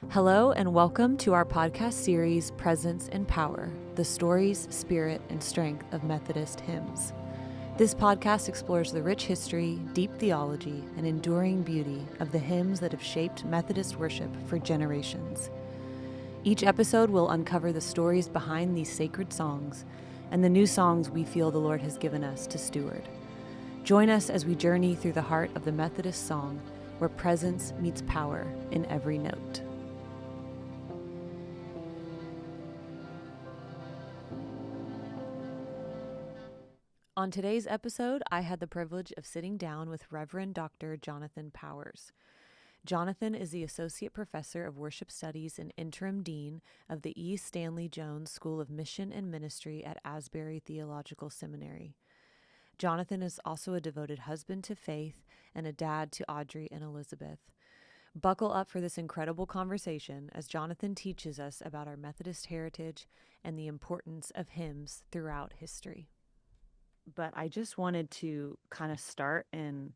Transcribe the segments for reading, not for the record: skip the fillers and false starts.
Hello, and welcome to our podcast series, Presence and Power: The Stories, Spirit, and Strength of Methodist Hymns. This podcast explores the rich history, deep theology, and enduring beauty of the hymns that have shaped Methodist worship for generations. Each episode will uncover the stories behind these sacred songs and the new songs we feel the Lord has given us to steward. Join us as we journey through the heart of the Methodist song, where presence meets power in every note. On today's episode, I had the privilege of sitting down with Reverend Dr. Jonathan Powers. Jonathan is the Associate Professor of Worship Studies and Interim Dean of the E. Stanley Jones School of Mission and Ministry at Asbury Theological Seminary. Jonathan is also a devoted husband to Faith and a dad to Audrey and Elizabeth. Buckle up for this incredible conversation as Jonathan teaches us about our Methodist heritage and the importance of hymns throughout history. But I just wanted to kind of start and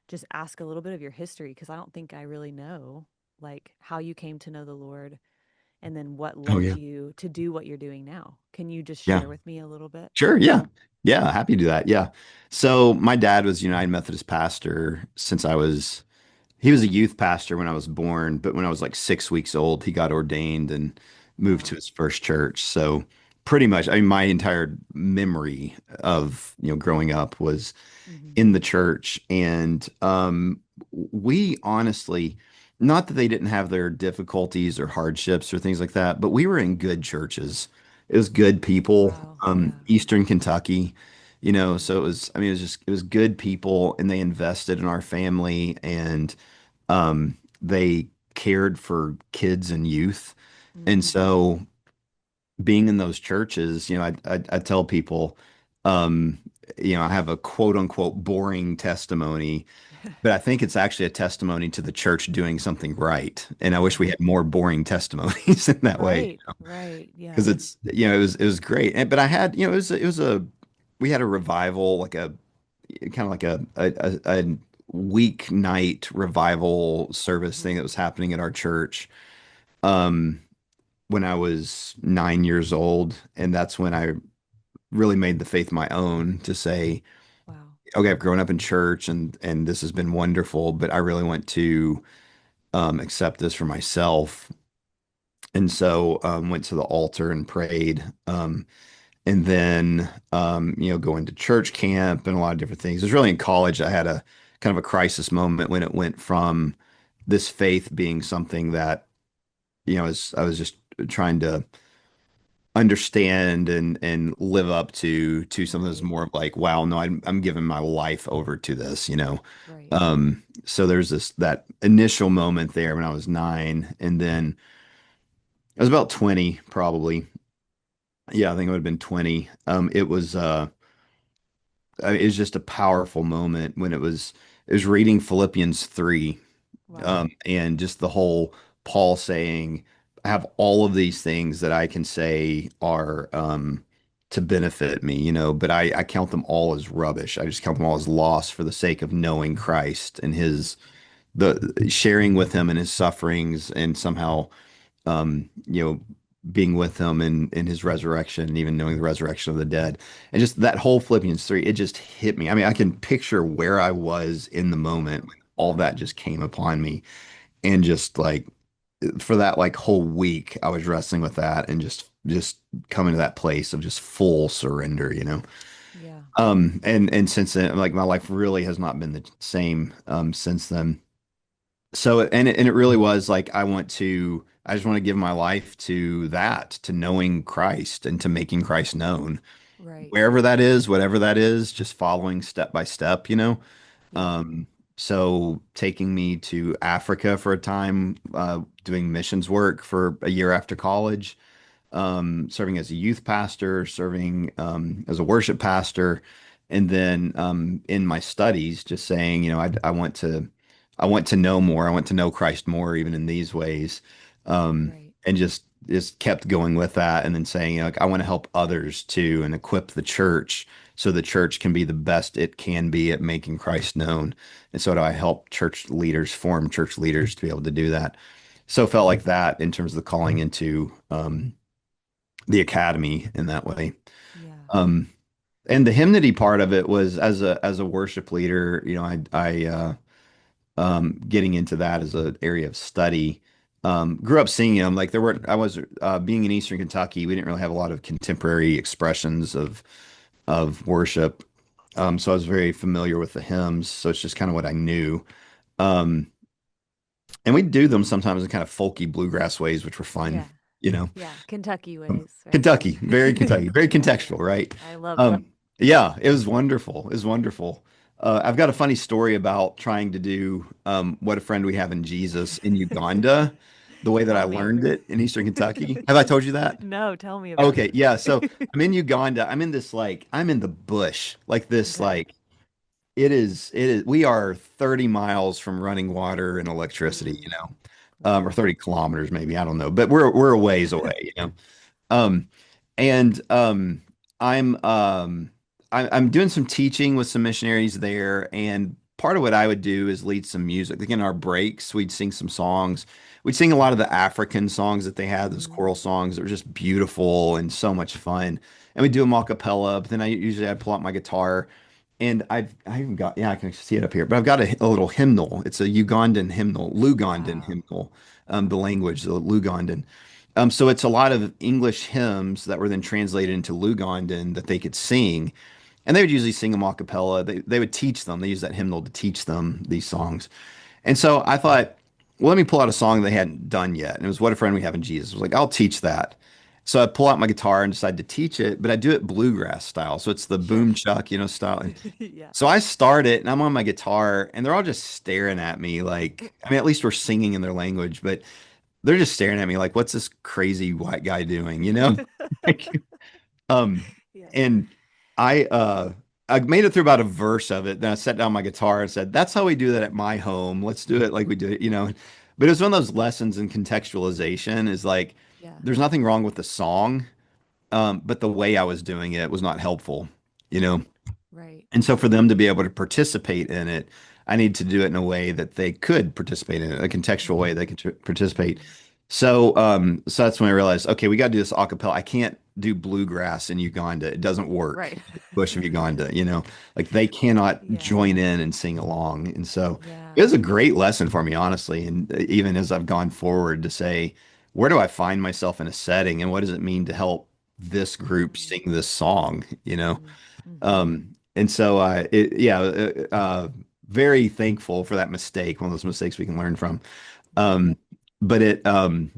just ask a little bit of your history, because I don't think I really know, like, how you came to know the Lord and then what Oh led yeah. you to do what you're doing now. Can you just Yeah. share with me a little bit? Sure. Yeah. Yeah. Happy to do that. Yeah. So my dad was United Methodist pastor since he was a youth pastor when I was born, but when I was like 6 weeks old, he got ordained and moved Wow. to his first church. So pretty much, I mean, my entire memory of, growing up was Hmm. in the church. And we honestly, not that they didn't have their difficulties or hardships or things like that, but we were in good churches. It was good people, Wow. Yeah. Eastern Kentucky, Hmm. so it was good people, and they invested in our family, and they cared for kids and youth. And Hmm. so being in those churches, I tell people, um, I have a quote unquote boring testimony, but I think it's actually a testimony to the church doing something right. And I wish we Right. had more boring testimonies in that way, Right. Right. because Yeah. it's, it was great. But I had, we had a revival, like a kind of like a weeknight revival service Hmm. thing that was happening at our church. Um, when I was 9 years old, and that's when I really made the faith my own to say, Wow. okay, I've grown up in church, and this has been wonderful, but I really want to accept this for myself. And so went to the altar and prayed, and then going to church camp and a lot of different things. It was really in college I had a kind of a crisis moment when it went from this faith being something that as I was just trying to understand and live up to something that's Right. more of like, wow, no, I'm giving my life over to this. Right. So there's that initial moment there when I was 9, and then I was about 20, probably. Yeah, I think it would have been 20. It was just a powerful moment when it was reading Philippians 3, Wow. and just the whole Paul saying, I have all of these things that I can say are to benefit me, but I count them all as rubbish. I just count them all as loss for the sake of knowing Christ and his the sharing with him and his sufferings, and somehow being with him in his resurrection, and even knowing the resurrection of the dead. And just that whole Philippians 3, it just hit me. I mean, I can picture where I was in the moment Wow. when all that just came upon me. And just like for that like whole week, I was wrestling with that and just coming to that place of just full surrender. Yeah. And since then, like my life really has not been the same since then. So and it really was like I just want to give my life to that, to knowing Christ and to making Christ known. Right. Wherever that is, whatever that is, just following step by step. Yeah. Um, so taking me to Africa for a time, doing missions work for a year after college, serving as a youth pastor, serving as a worship pastor, and then in my studies, just saying, I want to know more. I want to know Christ more, even in these ways, Right. and just kept going with that, and then saying, like, I want to help others too, and equip the church so the church can be the best it can be at making Christ known. And so do I help church leaders form church leaders to be able to do that. so felt like that in terms of the calling into the academy in that way. Yeah. Um, and the hymnody part of it was as a worship leader, getting into that as an area of study. Grew up singing them. Like there were, I was being in Eastern Kentucky, we didn't really have a lot of contemporary expressions of worship. So I was very familiar with the hymns. So it's just kind of what I knew. Um, and we do them sometimes in kind of folky bluegrass ways, which were fun, Yeah. you know. Yeah. Kentucky ways, right? Kentucky, very Yeah. contextual, right? I love that. Um, yeah, it was wonderful. It was wonderful. I've got a funny story about trying to do what a friend we have in Jesus in Uganda, the way that I Tell me. learned it in Eastern Kentucky. Have I told you that? No, tell me about Okay, it. yeah. So I'm in Uganda. I'm in this like I'm in the bush, like this Okay. like it is we are 30 miles from running water and electricity, Mm, or wow. 30 kilometers maybe, I don't know, but we're a ways away, Um, and I'm I'm doing some teaching with some missionaries there, and part of what I would do is lead some music. Like in our breaks, we'd sing some songs. We'd sing a lot of the African songs that they had, those Hmm. choral songs that were just beautiful and so much fun. And we do them a cappella, but then I'd pull out my guitar and I even got, yeah, I can see it up here, but I've got a little hymnal. It's a Ugandan hymnal, Lugandan Wow. hymnal, the language, the Lugandan. So it's a lot of English hymns that were then translated into Lugandan that they could sing. And they would usually sing them a cappella. They would teach them. They use that hymnal to teach them these songs. And so I thought, well, let me pull out a song they hadn't done yet. And it was What a Friend We Have in Jesus. I was like, I'll teach that. So I pull out my guitar and decide to teach it, but I do it bluegrass style. So it's the Sure. boom chuck, style. And Yeah. so I start it and I'm on my guitar and they're all just staring at me like, I mean, at least we're singing in their language, but they're just staring at me like, what's this crazy white guy doing, Like, um, Yeah. and I made it through about a verse of it. Then I set down my guitar and said, "That's how we do that at my home. Let's do it like we do it." But it was one of those lessons in contextualization. Is like, Yeah. there's nothing wrong with the song, but the way I was doing it was not helpful, you know. Right. And so for them to be able to participate in it, I need to do it in a way that they could participate in it, a contextual way they Hmm. could participate. So that's when I realized, okay, we got to do this a cappella. I can't do bluegrass in Uganda. It doesn't work. Right. Bush of Uganda, like they cannot Yeah. join in and sing along. And so it Yeah. was a great lesson for me, honestly. And even as I've gone forward to say, where do I find myself in a setting and what does it mean to help this group Hmm. sing this song, Hmm. Hmm. And so, very thankful for that mistake, one of those mistakes we can learn from. Yeah. Um, but but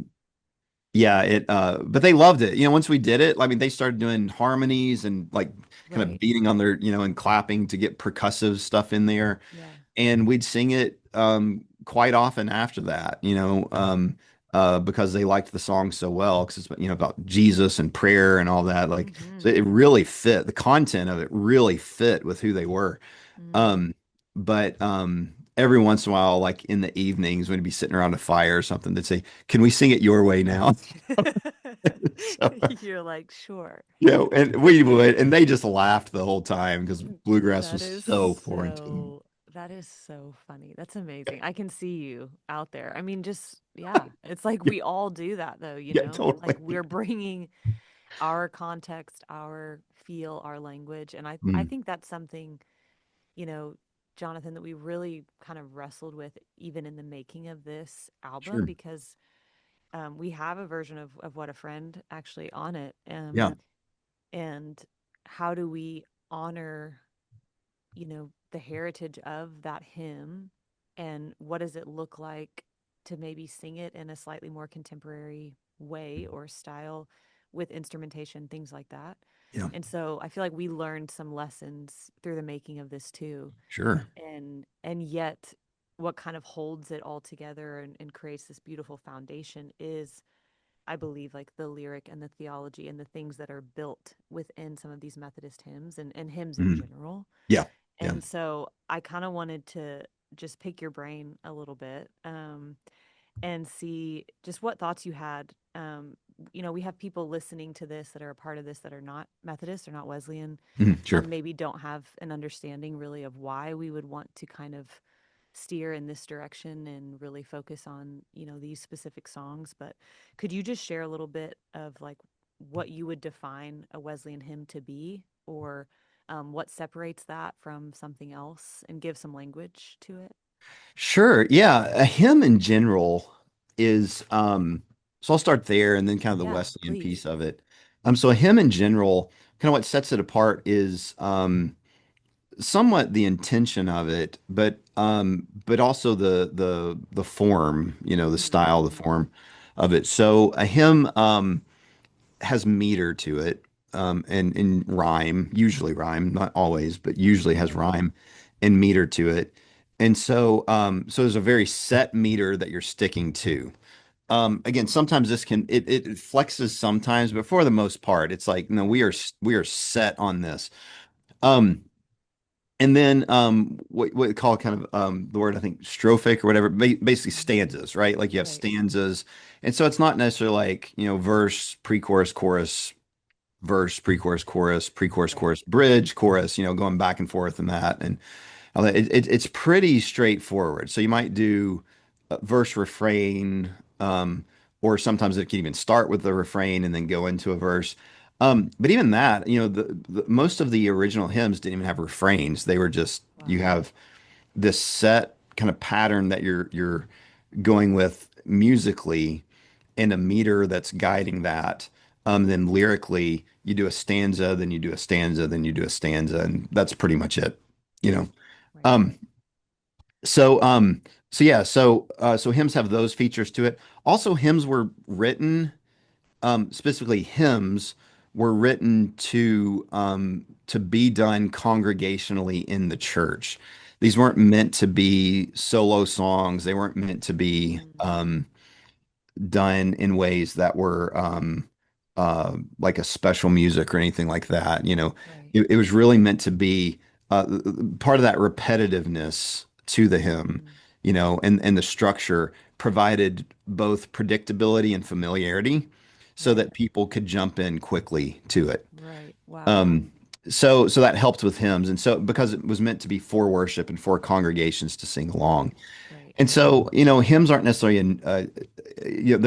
they loved it. Once we did it, I mean, they started doing harmonies and like kind of Right. beating on their, and clapping to get percussive stuff in there. Yeah. And we'd sing it quite often after that, because they liked the song so well, because it's, about Jesus and prayer and all that. Like, so Hmm. it really fit. The content of it really fit with who they were. Mm. Um, but every once in a while, like in the evenings, when we'd be sitting around a fire or something, they'd say, "Can we sing it your way now?" So, You're like, sure. and we would, and they just laughed the whole time because bluegrass That was is so foreign to them. that is so funny. That's amazing. I can see you out there. I mean, just yeah, it's like Yeah, we all do that though, yeah, Like totally. we're bringing our context, our feel, our language, and I Mm, think that's something, you know, Jonathan, that we really kind of wrestled with even in the making of this album sure. because we have a version of What a Friend actually on it. Yeah. And how do we honor, the heritage of that hymn and what does it look like to maybe sing it in a slightly more contemporary way or style with instrumentation, things like that. Yeah. And so I feel like we learned some lessons through the making of this too. Sure. And yet what kind of holds it all together and creates this beautiful foundation is, I believe, like the lyric and the theology and the things that are built within some of these Methodist hymns and hymns in Mm, general. yeah. Yeah. And so I kind of wanted to just pick your brain a little bit, and see just what thoughts you had. We have people listening to this that are a part of this that are not Methodist or not Wesleyan, Sure. maybe don't have an understanding really of why we would want to kind of steer in this direction and really focus on, these specific songs. But could you just share a little bit of like what you would define a Wesleyan hymn to be, or what separates that from something else, and give some language to it? Sure. Yeah. A hymn in general is, so I'll start there and then kind of the Yeah, Wesleyan please. piece of it. So a hymn in general, kind of what sets it apart is, somewhat the intention of it, but also the form, the style, the Mm-hmm. form of it. So a hymn, has meter to it, and rhyme, usually rhyme, not always, but usually has Right. rhyme and meter to it. And so there's a very set meter that you're sticking to. Again, sometimes it flexes sometimes, but for the most part, it's like, no, we are set on this. Um, and then what we call kind of the word I think strophic or whatever, basically Mhm. stanzas, right? Like you have Right. stanzas, and so it's not necessarily like verse, pre-chorus, chorus, verse, pre-chorus, chorus, pre-chorus, Right. chorus, bridge, chorus, going back and forth and that. And it's pretty straightforward. So you might do verse, refrain, or sometimes it can even start with the refrain and then go into a verse. But even that, most of the original hymns didn't even have refrains. They were just you Wow. have this set kind of pattern that you're going with musically and a meter that's guiding that. Then lyrically, you do a stanza, then you do a stanza, then you do a stanza, and that's pretty much it, you know. Right. Um, so yeah, so hymns have those features to it. Also, hymns were written, specifically hymns were written to be done congregationally in the church. These weren't meant to be solo songs. They weren't meant to be Mm. done in ways that were like a special music or anything like that. Right. It was really meant to be part of that repetitiveness to the hymn, Mm. and the structure provided both predictability and familiarity so Right. that people could jump in quickly to it. Right. Wow. Um, so that helped with hymns, and so because it was meant to be for worship and for congregations to sing along. Right. Right. And so, hymns aren't necessarily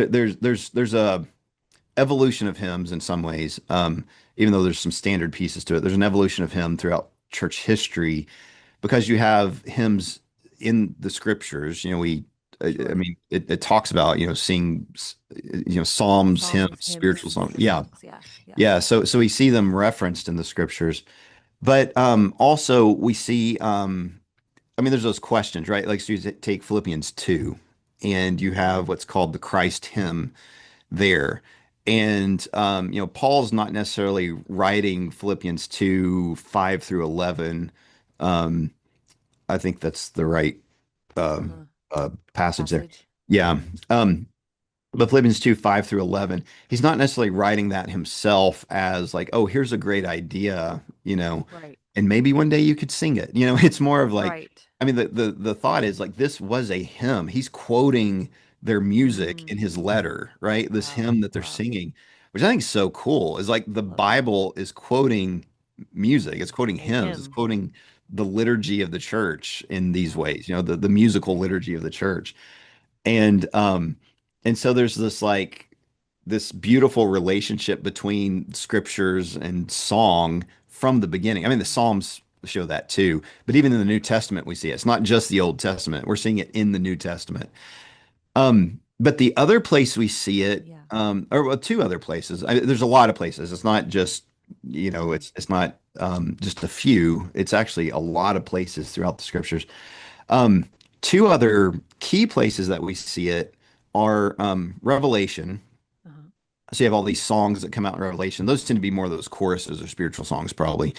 there's a evolution of hymns in some ways. Even though there's some standard pieces to it, there's an evolution of hymn throughout church history because you have hymns in the scriptures. I Sure. mean, it talks about, sing, psalms, hymns, Psalms, hymns, spiritual songs. the Yeah. songs. Yeah. Yeah. Yeah. So we see them referenced in the scriptures, but also we see, I mean, there's those questions, right? Like, so you take Philippians 2, and you have what's called the Christ hymn there. And, Paul's not necessarily writing Philippians 2, 5 through 11. Um, I think that's the right Uh-huh. passage there. Passage. Yeah. But Philippians 2, 5 through 11, he's not necessarily writing that himself as like, oh, here's a great idea, Right. and maybe one day you could sing it. It's more of like, Right. I mean, the thought is like this was a hymn. He's quoting their music in Mm. his letter, right? This Wow. hymn that they're Wow. singing, which I think is so cool, is like the Love that. Bible is quoting music, it's quoting A hymns, it's hymn. quoting the liturgy of the church in these Wow. ways, the musical Right. liturgy of the church. And so there's this beautiful relationship between scriptures and song from the beginning. I mean, the Mm. Psalms show that too, but even in the New Testament, we see it. It's not just the Old Testament. We're seeing it in the New Testament. But the other place we see it, Yeah. or well, two other places. There's a lot of places. It's not just, Mm-hmm. it's not just a few. It's actually a lot of places throughout the scriptures. Um, Two other key places that we see it are Revelation. Uh-huh. So you have all these songs that come out in Revelation. Those tend to be more of those choruses or spiritual songs, probably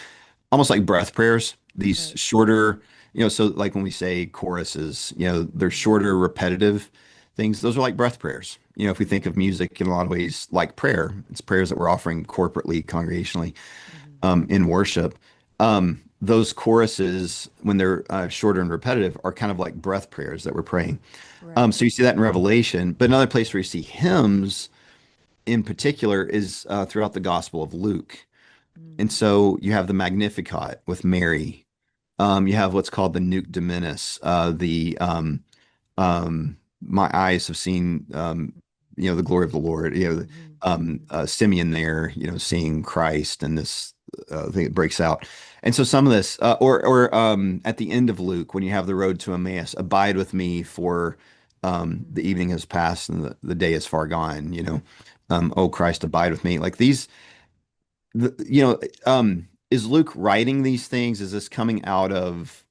almost like breath prayers. These Right. shorter, so like when we say choruses, they're Mm-hmm. shorter, repetitive things. Those are like breath prayers. If we think Right. of music in a lot of ways like prayer, it's prayers that we're offering corporately, congregationally, Mm-hmm. in worship. Those choruses, when they're shorter and repetitive, are kind of like breath prayers that we're praying. Right. So you see that in Revelation, but another place where you see hymns in particular is throughout the Gospel of Luke. And Mm. so you have the Magnificat with Mary. You have what's called the Nuke Dimittis, the my eyes have seen the glory of the Lord. Hmm. Hmm. Simeon there, seeing Christ, and this thing that breaks out. And so some of this, or at the end of Luke, when you have the road to Emmaus, abide with me, for Hmm. the evening has passed and the day is far gone. Oh Christ, abide with me. Like these the, you know, is Luke writing these things? Is this coming out of,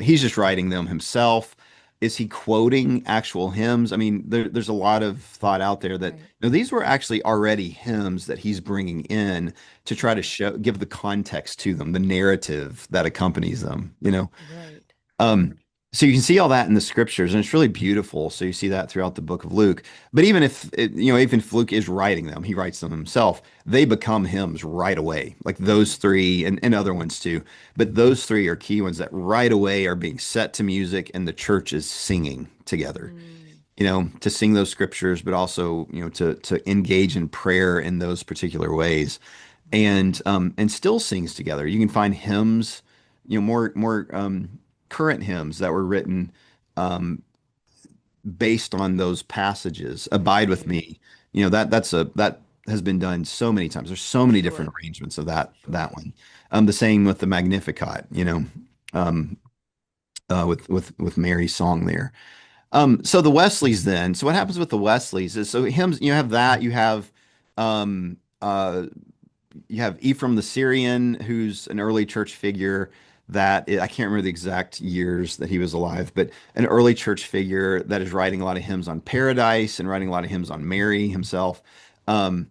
he's just writing them himself? Is he quoting actual hymns? I mean, there's a lot of thought out there that, Right. these were actually already hymns that he's bringing in to try to Hmm. give the context to them, the narrative that accompanies them. Right. Um, so you can see all that in the scriptures, and it's really beautiful. So you see that throughout the book of Luke. But even if Luke is writing them, he writes them himself. They become hymns right away, like those three, and other ones too. But those three are key ones that right away are being set to music, and the church is singing together. Mm. To sing those scriptures, but also to engage in prayer in those particular ways, and still sings together. You can find hymns, more current hymns that were written based on those passages. Abide with Right. me. That has been done so many times. There's so many different Sure. arrangements of that Sure. one. The same with the Magnificat, um, with Mary's song there. So the Wesleys then. So what happens with the Wesleys is, so hymns, you have that, um uh you have Ephraim the Syrian, who's an early church figure I can't remember the exact years that he was alive, but an early church figure that is writing a lot of hymns on paradise and writing a lot of hymns on Mary himself, um,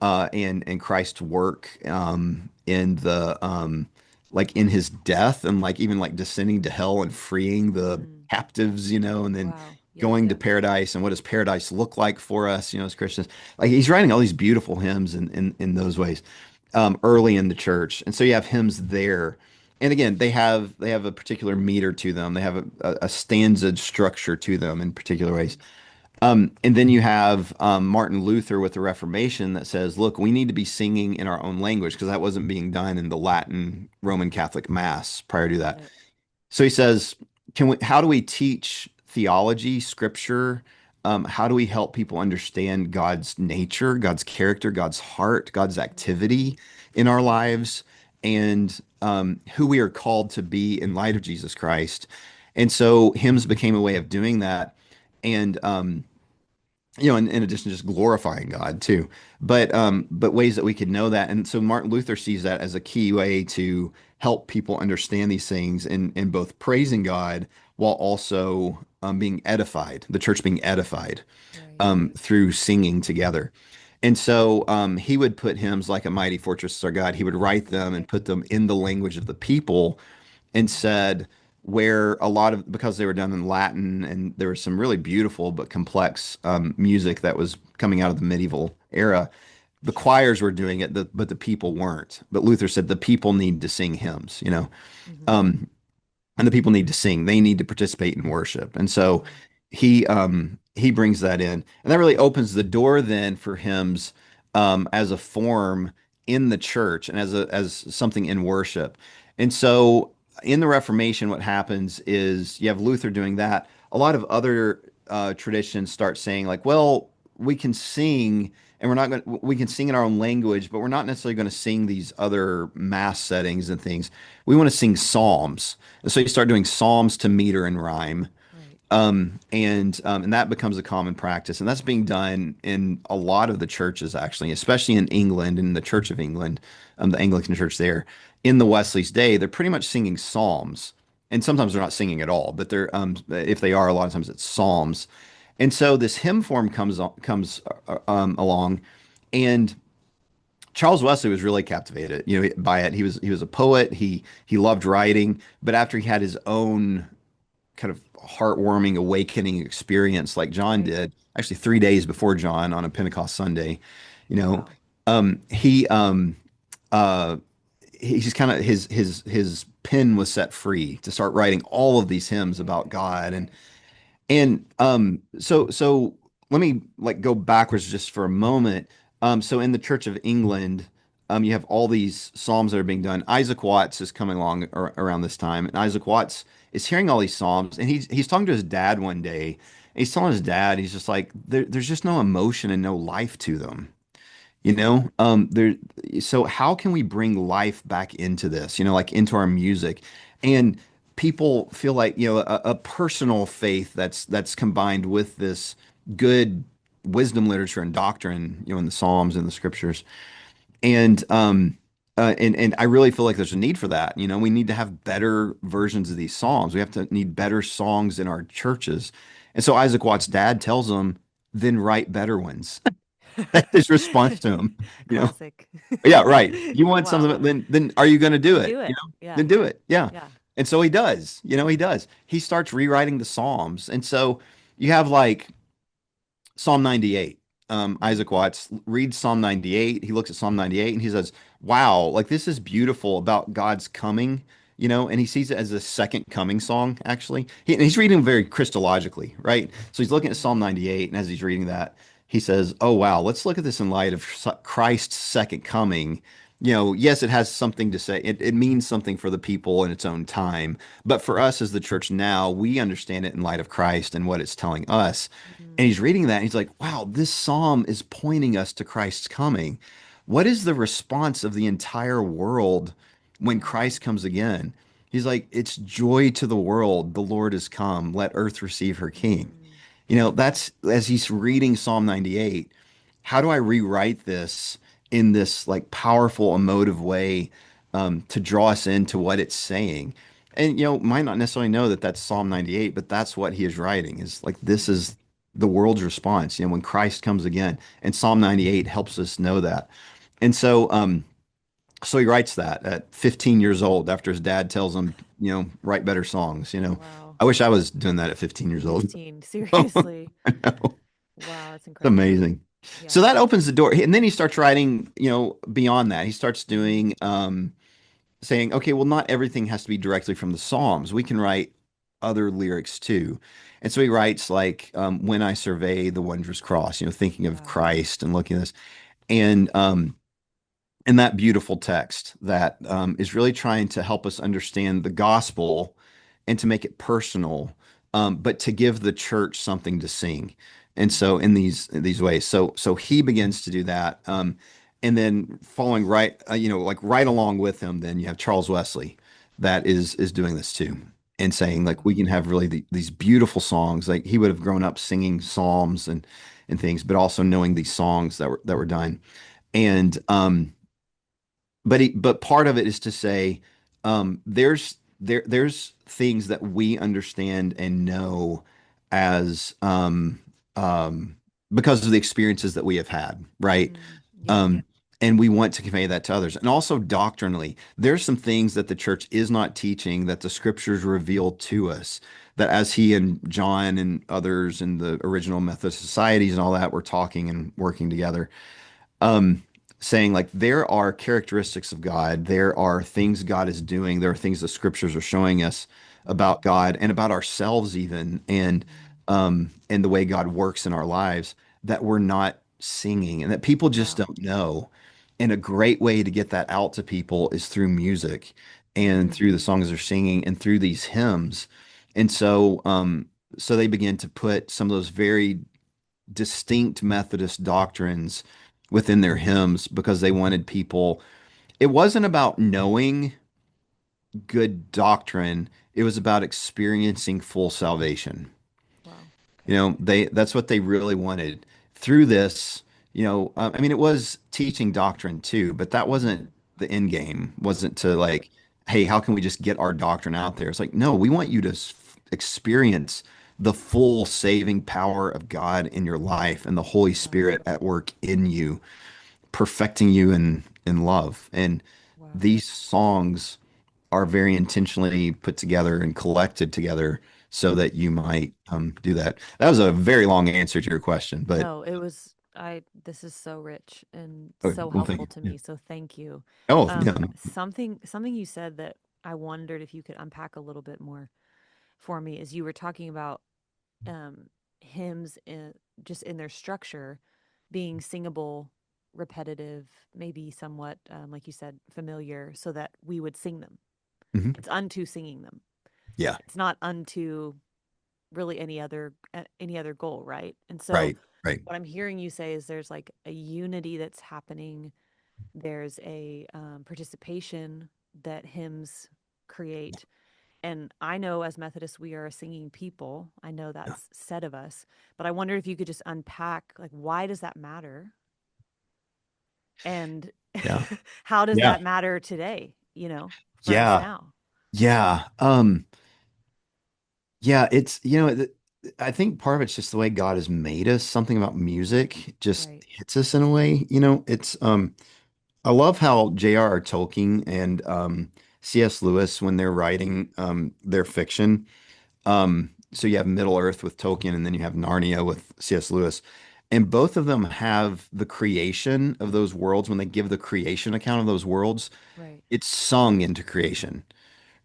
and Christ's work, in the like in his death, and like even like descending to hell and freeing the Mm. captives, and then Wow. Yep. going to Yep. paradise, and what does paradise look like for us, as Christians. Like he's writing all these beautiful hymns in those ways, early in the church. And so you have hymns there. And again, they have a particular meter to them. They have a stanza structure to them in particular ways. Mm. And then you have Martin Luther with the Reformation that says, look, we need to be singing in our own language, because that wasn't being done in the Latin Roman Catholic Mass prior to Got that. it. So he says, how do we teach theology, scripture? How do we help people understand God's nature, God's character, God's heart, God's Mm. activity in our Mm. lives, and who we are called to be in light of Jesus Christ? And so hymns became a way of doing that. And in addition to just glorifying God too, Right. but ways that we could know that. And so Martin Luther sees that as a key way to help people understand these things, in both praising God while also being edified, the church being edified Right. through singing together. And so he would put hymns like "A Mighty Fortress Is Our God." He would write them and put them in the language of the people, and Mm. said, where a lot of, because they were done in Latin, and there was some really beautiful but complex music that was coming out of the medieval era. The Sure. choirs were doing it, but the people weren't. But Luther said the people need to sing hymns. Hmm. Um, and the people need to sing. They need to participate in worship. And so Hmm. he brings that in, and that really opens the door then for hymns as a form in the church, and as something in worship. And so in the Reformation, what happens is you have Luther doing that. A lot of other traditions start saying, like, well, we can sing, and we can sing in our own language, but we're not necessarily going to sing these other mass settings and things. We want to sing psalms. And so you start doing psalms to meter and rhyme. Right. And that becomes a common practice. And that's being done in a lot of the churches, actually, especially in England, in the Church of England, the Anglican church there. In the Wesley's day, they're pretty much singing psalms. And sometimes they're not singing at all, but if they are, a lot of times it's psalms. And so this hymn form comes along, and Charles Wesley was really captivated, by it. He was a poet. He loved writing, but after he had his own kind of heartwarming awakening experience, like John Right. did, actually 3 days before John on a Pentecost Sunday, you know, Wow. um, he uh, he just kind of his pen was set free to start writing all of these hymns Right. about God. and Right. and so let me like go backwards just for a moment. So in the Church of England, you have all these psalms that are being done. Isaac Watts is coming along around this time, and Isaac Watts is hearing all these psalms, and he's talking to his dad one day. And he's telling his dad, he's just like, there's just no emotion and no life to them. There. So how can we bring life back into this? Like into our music, and people feel like a personal faith that's combined with this good wisdom literature and doctrine, in the Psalms and the scriptures. And I really feel like there's a need for that. We need to have better versions of these Psalms. We have to need better songs in our churches. And so Isaac Watts' dad tells him, then write better ones. That's his response to him. You know, Classic. yeah, right. You want Wow. something, then are you going to do Then it? do it. Yeah. Then do it. Yeah. Yeah. And so he does. He does. He starts rewriting the Psalms. And so you have like Psalm 98. Mhm. Isaac Watts reads Psalm 98. He looks at Psalm 98 and he says, wow, like this is beautiful about God's coming, and he sees it as a second coming song, actually. And he's reading very Christologically, right? So he's looking at Mhm. Psalm 98, and as he's reading that, he says, oh, wow, let's look at this in light of Christ's second coming. Yes, it has something to say. It means something for the people in its own time. But for us as the church now, we understand it in light of Christ and what it's telling us. And Mhm. he's reading that and he's like, wow, this psalm is pointing us to Christ's coming. What is the response of the entire world when Wow. Christ comes again? He's like, it's joy to the world. The Lord is come. Let earth receive her king. Mm. That's as he's reading Psalm 98. How do I rewrite this in this like powerful, emotive way to draw us into what it's saying? And might not necessarily know that that's Psalm 98, but that's what he is writing. Is like this Mhm. is the world's response. When Christ comes again, and Psalm 98 helps us know that. And so he writes that at 15 years old after his dad tells him, write better songs. Wow. I wish I was doing that at 15 years old. 15. I Seriously. know. Wow, that's It's incredible. amazing. So Yeah. that opens the door. And then he starts writing, beyond that. He starts Mhm. doing, saying, okay, well, not everything has to be directly from the Psalms. We can write other lyrics too. And so he writes like, when I survey the wondrous cross, thinking of Wow. Christ and looking at this. And in that beautiful text that is really trying to help us understand the gospel and to make it personal, but to give the church something to sing. And so Mhm. in these ways, so he begins to do that, and then following right, like right along with him, then you have Charles Wesley that is doing this too, and saying like Mhm. we can have really these beautiful songs. Like he would have grown up singing psalms and things, but also knowing these songs that were done. And but part of it is to say there's things that we understand and know as um, because of the experiences that we have had, right? Mm. Yeah. Um, and we want to convey that to others. And also doctrinally, there's some things that the church is not teaching that the scriptures reveal to us. That as he and John and others in the original Methodist societies and all that were talking and working together, um, saying like there are characteristics of God, there are things God is doing, there are things the scriptures are showing us about Mhm. God and about ourselves even, Mhm. and the way God works in our lives that we're not singing and that people just Wow. don't know. And a great way to get that out to people is through music and Mhm. through the songs they're singing and through these hymns. And so they begin to put some of those very distinct Methodist doctrines within their hymns because they wanted people. It wasn't about knowing good doctrine, it was about experiencing full salvation. Wow. Okay. That's what they really wanted through this. I mean, it was teaching doctrine too, but that Mhm. wasn't the end game. Wasn't to like, hey, how can we just get our doctrine out there? It's like, no, we want you to experience the full saving power of God in your life and the Holy Wow. Spirit at work in you, perfecting you in love. And Wow. these songs are very intentionally put together and collected together so that you Mhm. might do that. That was a very long answer to your question, but No, it was this is so rich and okay, so well, thank helpful you. to Yeah. me. So thank you. Oh, yeah. Something you said that I wondered if you could unpack a little bit more for me is you were talking about um hymns in just in their structure being singable repetitive, maybe somewhat, like you said, familiar, so that we would sing them. Hmm. It's unto singing them. Yeah. It's not unto really any other goal, right? And so Right. Right. what I'm hearing you say is there's like a unity that's happening. There's a participation that hymns create. And I know as Methodists, we are a singing people. I know Yeah. that's said of us, but I wonder if you could just unpack, like, why does that matter? And Yeah. how does Yeah. that matter today, for us Yeah. now? Yeah. Yeah, it's, I think part of it's just the way God has made us. Something about music just Right. hits us in a way. It's I love how J.R.R. Tolkien and C.S. Lewis, when they're writing their fiction, so you have Middle Earth with Tolkien, and then you have Narnia with C.S. Lewis. And both of them have the creation of those worlds. When they give the creation account of those worlds, Right. it's sung into creation,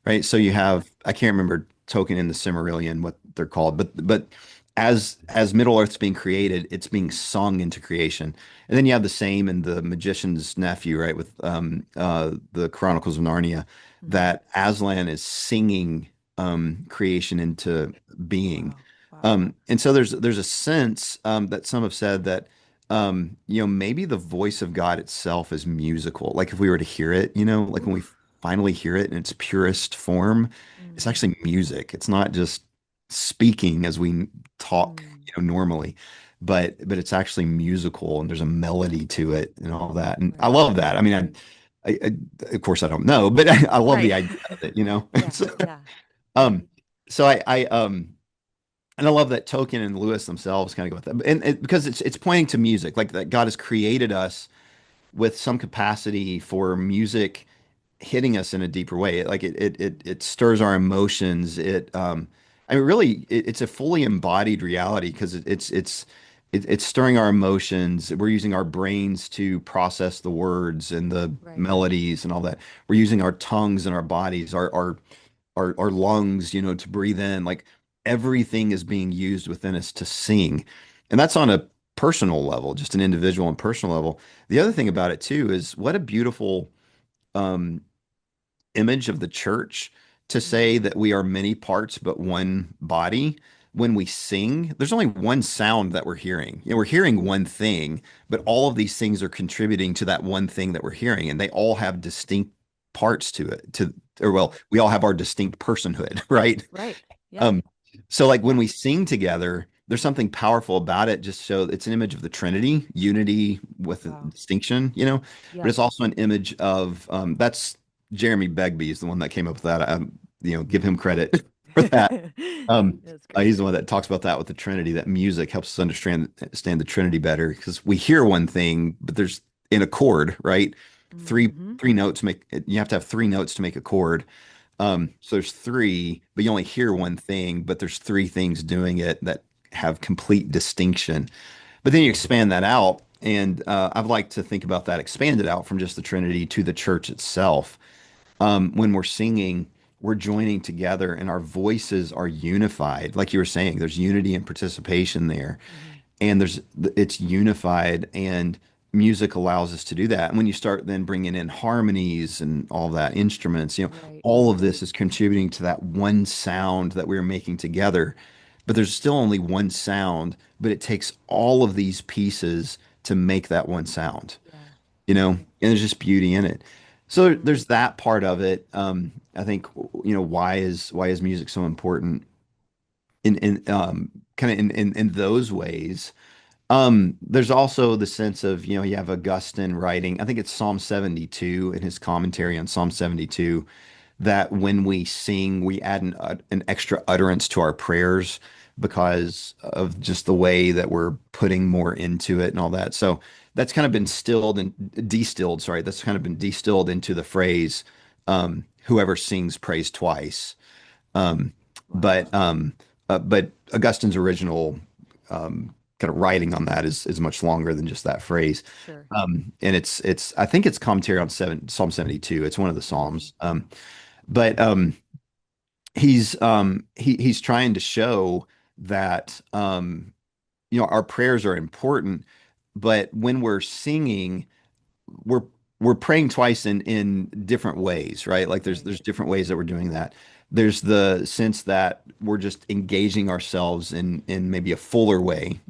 right? So you have, I can't remember Tolkien and the Silmarillion what they're called, but as Middle Earth's being created, it's being sung into creation. And then you have the same in the Magician's Nephew, right, with the Chronicles of Narnia, Hmm. that Aslan is singing creation into being. Wow. Wow. And so there's a sense that some have said that maybe the voice of God itself is musical. Like if we were to hear it, like when we Oof. finally hear it in its purest form, it's Mm. actually music. It's not just speaking as we talk, Mm. normally, but it's actually musical and there's a melody to it and all that. And I Right. love that. I mean, of course I don't know, but I love the Right. idea of it. Yeah. So, Yeah. Yeah. um, so and I love that Tolkien and Lewis themselves kind of go with that, and because it's pointing to music, like that God has created us with some capacity for music hitting us in a deeper way. It stirs our emotions. I mean, really, it's a fully embodied reality because it's stirring our emotions. We're using our brains to process the words and the Right. melodies and all that. We're using our tongues and our bodies, our lungs, to breathe in. Like everything is being used within us to sing, and that's on a personal level, just an individual and personal level. The other thing about it too is what a beautiful um, image of the church to say Mm. that we are many parts but one body. When we sing, there's only one sound that we're hearing. We're hearing one thing, but all of these things are contributing to that one thing that we're hearing, and they all have distinct parts to it. Or well, Right. we all have our distinct personhood, right? Right. Yeah. Um, so like when Yeah. we sing together, there's something powerful about it. Just so it's an image of the Trinity, unity with a Wow. distinction, but Yep. it's also an image of that's Jeremy Begbie is the one that came up with that. Give him credit for that. That's great. He's the one that talks about that with the Trinity, that music helps us understand the Trinity better because we hear one thing, but there's in a chord, right? Three Hmm. three notes make you have to have three notes to make a chord. So there's three, but you only hear one thing, but there's three things doing it that have complete distinction. But then you expand that out, and I'd like to think about that expanded out from just the Trinity to the church itself. When we're singing, we're joining together, and our voices are unified. Like you were saying, there's unity and participation there, Hmm. and it's unified, and music allows us to do that. And when you start then bringing in harmonies and all that instruments, Right. all of this is contributing to that one sound that we're making together. But there's still only one sound, but it takes all of these pieces to make that one sound, Yeah. and Right. there's just beauty in it. So Mm. there's that part of it. I think, why is music so important in kind of in those ways. There's also the sense of, you have Augustine writing, I think it's Psalm 72 in his commentary on Psalm 72, that when we sing, we add an extra utterance to our prayers because of just the way that we're putting more into it and all that. So that's kind of been distilled, sorry, that's kind of been distilled into the phrase, whoever sings prays twice. Um, Wow. but Augustine's original kind of writing on that is much longer than just that phrase. Sure. And it's I think it's commentary on Psalm 72. It's one of the Mm. Psalms. But he's trying to show that our prayers are important, but when we're singing, we're we're praying twice in different ways, right? Like Right. there's different ways that we're doing that. There's the sense that we're just engaging ourselves in maybe a fuller way,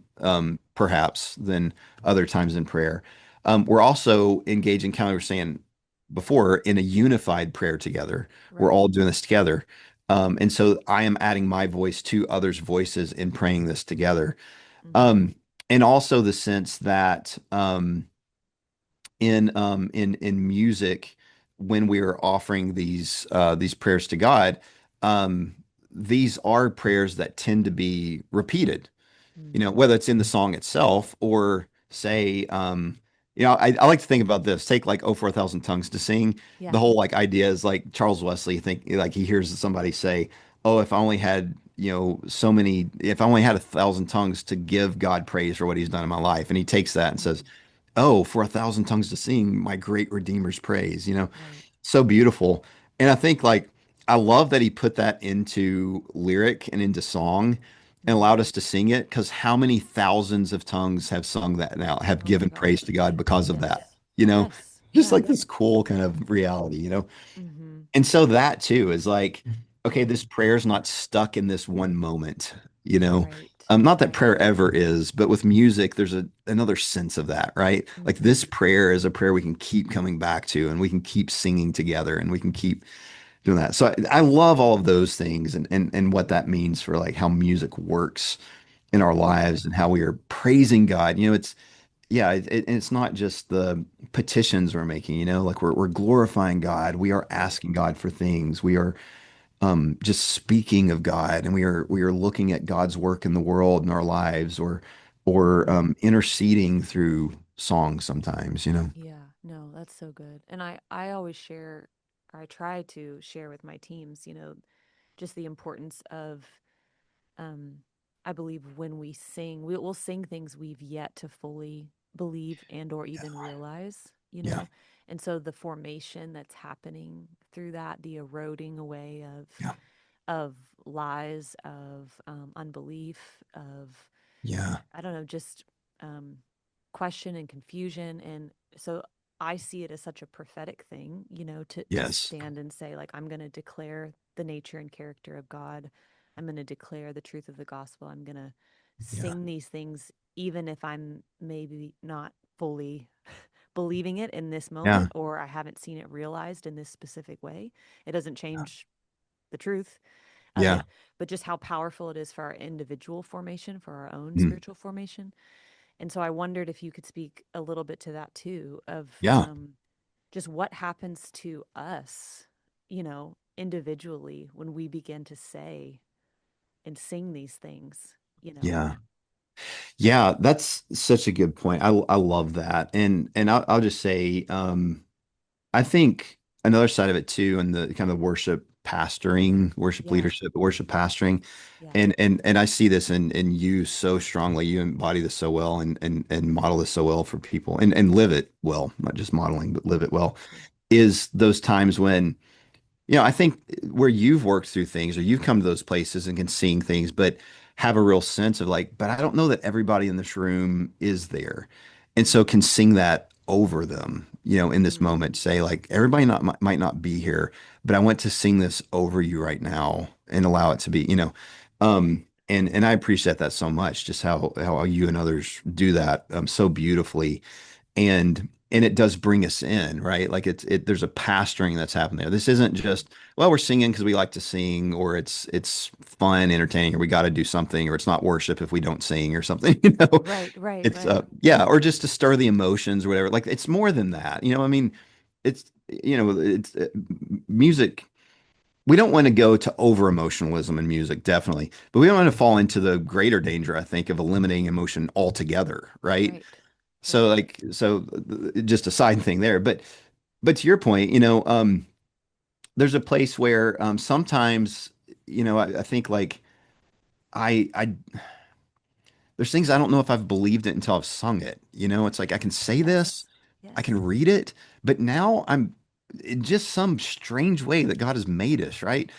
perhaps than other times in prayer. We're also engaging, kind of like we were saying before, in a unified prayer together. We're Right. all doing this together. And so I am adding my voice to others' voices in praying this together. Mm-hmm. Um, and also the sense that in music when we are offering these prayers to God, um, these are prayers that tend to be repeated, Mm-hmm. whether it's in the song itself or say, I like to think about this. Take like "Oh, for a Thousand Tongues to Sing." The Yeah. whole like idea is like Charles Wesley think like he hears somebody say, "Oh, if I only had, if I only had 1,000 tongues to give God praise for what He's done in my life," and he takes that and says, Mm-hmm. "Oh, for 1,000 tongues to sing my great Redeemer's praise." Right. So beautiful. And I think like I love that he put that into lyric and into song and allowed Mm-hmm. us to sing it because how many thousands of tongues have sung that now, have Oh my given praise to gosh. God because of that, Yes. you know? Yes. Just Yeah. like this cool kind of reality. Mm-hmm. And so that too is like, okay, Yeah. this prayer is not stuck in this one moment, you know. Right. Not that Right. prayer ever is, but with music, there's another sense of that, right? Like Mm-hmm. this prayer is a prayer we can keep coming back to, and we can keep singing together, and we can keep doing that. So I love all of those things, and what that means for like how music works in our Yeah. lives and how we are praising God. It's yeah, it's not just the petitions we're making, like we're glorifying God. We are Right. asking God for things. We are just speaking of God, and we are looking at God's work in the world in our lives, or Mm-hmm. interceding through songs sometimes. Yeah. No, that's so good. And I always share, or I try to share with my teams, just the importance of um I believe when we sing, we'll sing things we've yet to fully believe and or even realize. Yeah, And so the formation that's happening through that, the eroding away yeah, of lies, of unbelief, of yeah, I don't know, just um, question and confusion. And so I see it as such a prophetic thing, to yes, stand and say, like, I'm going to declare the nature and character of God. I'm going to declare the truth of the gospel. I'm going to yeah, sing these things, even if I'm maybe not fully believing it in this yeah, moment, or I haven't seen it realized in this specific way. It doesn't change the truth of yeah, it, but just how powerful it is for our individual formation, for our own mm, spiritual formation. And so I wondered if you could speak a little bit to that too, of yeah, just what happens to us, individually when we begin to say and sing these things. yeah. Yeah, that's such a good point. I love that. And I'll just say, I think another side of it too, and the kind of worship pastoring, worship Yeah. leadership, worship pastoring, Yeah. and I see this in you so strongly. You embody this so well and model this so well for people and live it well, not just modeling, but live it well, Thank you. is those times when I think where you've worked through things or you've come to those places and can sing things, but have a real sense of like, but I don't know that everybody in this room is there. And so can sing that over them, in this Mm, moment, say like, everybody might not be here, but I want to sing this over you right now and allow it to be. And I appreciate that so much, just how you and others do that so beautifully and it does bring us in, right? Like there's a pastoring that's happened there. This isn't mm. just, well, we're singing because we like to sing, or it's fun, entertaining, or we got to do something, or it's not worship if we don't sing or something, Right, right, It's right. yeah, or just to stir the emotions or whatever. Like it's more than that. I mean, it's music. We don't want to go to over emotionalism in music, definitely, but we don't want to fall into the greater danger, I think, of eliminating emotion altogether, right? Right. So Right. just a side thing there, but to your point, there's a place where sometimes, I think like I there's things I don't know if I've believed it until I've sung it. It's like I can say this, Yes. I can Yes. read it, but now I'm in just some strange way that God has made us, right?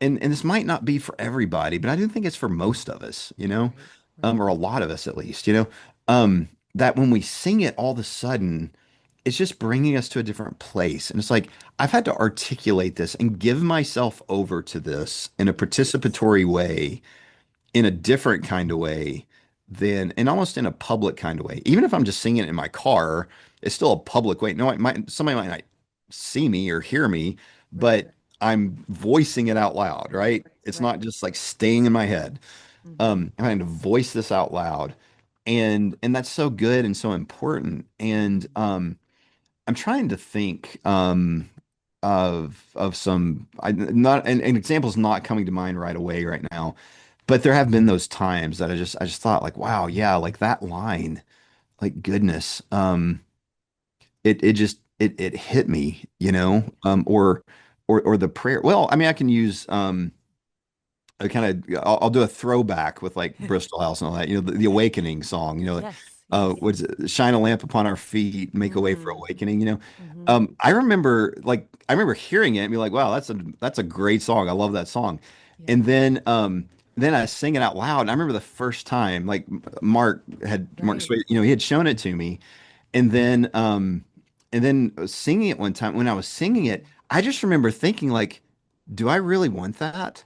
And this might not be for everybody, but I do think it's for most of us, Right. Right. or a lot of us at least. that when we sing it, all of a sudden, it's just bringing us to a different place. And it's like, I've had to articulate this and give myself over to this in a Yes. participatory way, in a different kind of way than, and almost in a public kind of way. Even if I'm just singing it in my car, it's still a public way. No, somebody might not see me or hear me, Right. but I'm voicing it out loud, right? It's Right. not just like staying in my head. Mm-hmm. I'm having to voice this out loud. And that's so good and so important. And Mm-hmm. I'm trying to think of some not an example's not coming to mind right away right now, but there have been those times that I just thought like, wow, yeah, like that line, like goodness, it hit me, Right. or the prayer. Well, I mean, I can use I kind of I'll do a throwback with like Bristol House and all that, the Awakening song, Yes. Yes. what's it? Shine a lamp upon our feet, make a way for Mm-hmm. awakening. Mm-hmm. I remember hearing it and be like, wow, that's a great song. I love that song. And Yeah. then I sing it out loud. And I remember the first time, like Mark Right. Sway, he had shown it to me, and then singing it one time when I was singing it, I just remember thinking like, do I really want that?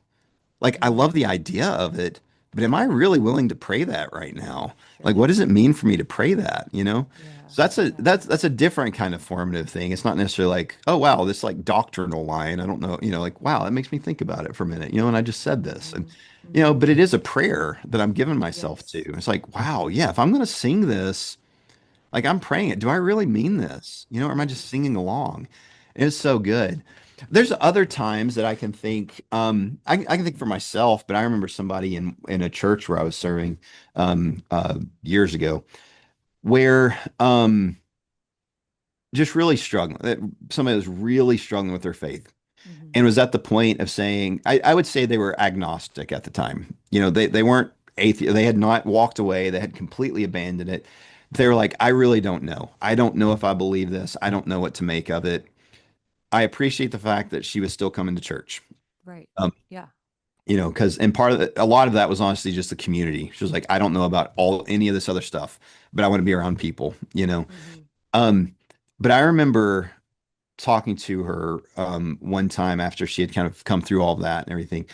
Like, I love the Mm. idea of it, but am I really willing to pray that right now? Like, what Sure. does it mean for me to pray that, Yeah. So that's a Yeah. that's a different kind of formative thing. It's not necessarily like, oh wow, this like doctrinal line. I don't know, like wow, that makes me think about it for a minute, and I just said this, and Mm-hmm. Mm-hmm. but it is a prayer that I'm giving myself to. Yes. It's like, wow, yeah, if I'm gonna sing this, like I'm praying it. Do I really mean Yeah. this? Or am I just Yes. singing along? It's so good. There's other times that I can think, I can think for myself, but I remember somebody in a church where I was serving years ago where just really struggling. Somebody was really struggling with their faith Mm-hmm. and was at the point of saying, I would say they were agnostic at the time. They weren't atheist. They had not walked away. They had completely abandoned it. They were like, I really don't know. I don't know if I believe this. I don't know what to make of it. I appreciate the fact that she was still coming to church. Right. Um, Yeah. because and part of a lot of that was honestly just the community. She was like, I don't know about any of this other stuff, but I want to be around people. Mm-hmm. Um, but I remember talking to her one time after she had kind of come through all of that and everything.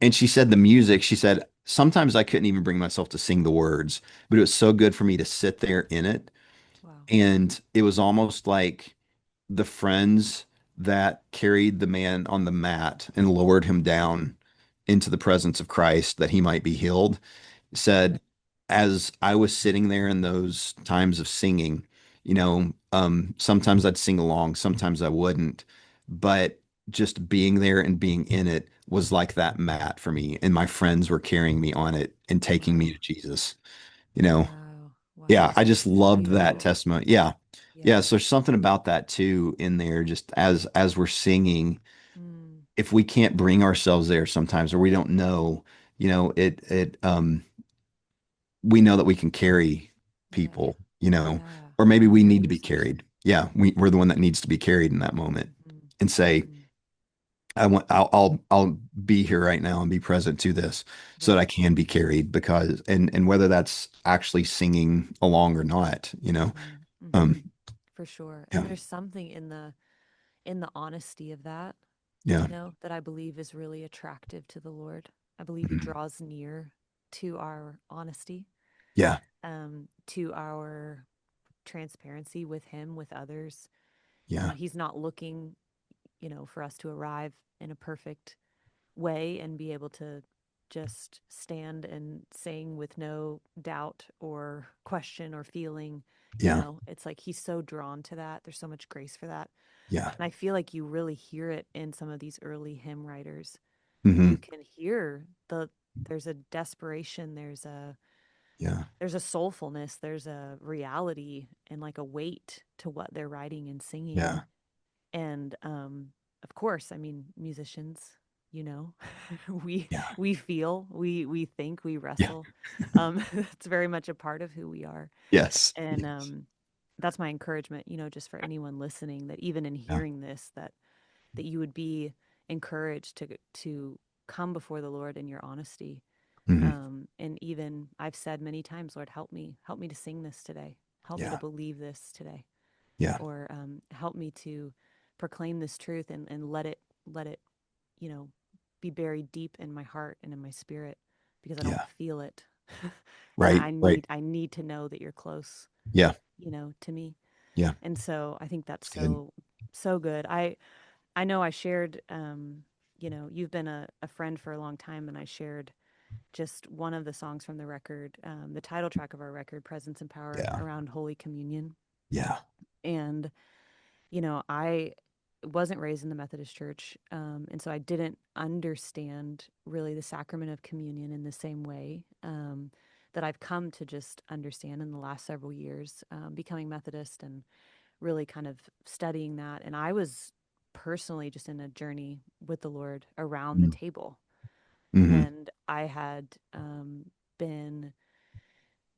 And she said the music, she said, sometimes I couldn't even bring myself to sing the words, but it was so good for me to sit there in it. Wow. And it was almost like the friends that carried the man on the mat and lowered him down into the presence of Christ that he might be healed said, as I was sitting there in those times of singing, sometimes I'd sing along, sometimes I wouldn't, but just being there and being in it was like that mat for me. And my friends were carrying me on it and taking me Wow. to Jesus, you know. Wow. Yeah, Wow. I just That's loved that beautiful. testimony. Yeah. Yeah, Yeah. so there's something about that too in there, just as we're singing, Mm. if we can't bring ourselves there sometimes, or we don't know, we know that we can carry Yeah. people, Yeah. or maybe we need to be Absolutely. carried. Yeah, we're the one that needs to be carried in that moment Mm-hmm. and say, Mm-hmm. I'll be here right now and be present to this so that I Right. can be carried because and whether that's actually singing along or not. Mm-hmm. Mm-hmm. Um, For sure. And yeah, there's something in the honesty of that, yeah, that I believe is really attractive to the Lord. I believe he mhm, draws near to our honesty, yeah, to our transparency with him, with others. yeah, He's not looking, for us to arrive in a perfect way and be able to just stand and sing with no doubt or question or feeling. yeah, It's like he's so drawn to that. There's so much grace for that. yeah, And I feel like you really hear it in some of these early hymn writers. You hmm, can hear there's a desperation, yeah, there's a soulfulness, there's a reality and like a weight to what they're writing and singing. yeah, And of course, I mean, musicians, you know, we yeah, we feel, we think, we yeah, wrestle. It's very much a part of who we are. yes, And yes, that's my encouragement, just for anyone listening, that even in yeah, hearing this, that you would be encouraged to come before the Lord in your honesty. hmm, And even I've said many times, Lord, help me to sing this today. help me to Yeah. believe this today, Yeah. or help me to proclaim this truth and let it, you know, be buried deep in my heart and in my spirit because I don't Yeah. feel it. And Right. Right. I need to know that you're close, Yeah. to me. Yeah. And so I think that's It's good. so good. I know I shared, you've been a friend for a long time, and I shared just one of the songs from the record, the title track of our record, Presence and Power, Yeah. around Holy Communion. Yeah. And, I wasn't raised in the Methodist church. And so I didn't understand really the sacrament of communion in the same way that I've come to just understand in the last several years, becoming Methodist and really kind of studying that. And I was personally just in a journey with the Lord around the table. Mm-hmm. And I had been,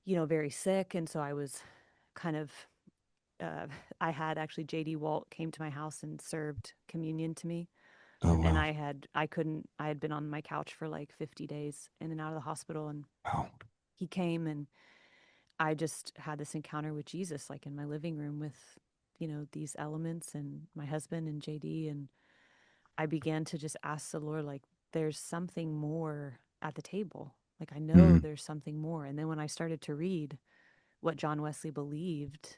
very sick. And so I was kind of, uh, I had actually JD Walt came to my house and served communion to me. Oh, And wow. I had been on my couch for like 50 days in and out of the hospital. And Wow. he came, and I just had this encounter with Jesus, like in my living room with, these elements and my husband and JD. And I began to just ask the Lord, like, there's something more at the table. Like, I know Mm. there's something more. And then when I started to read what John Wesley believed,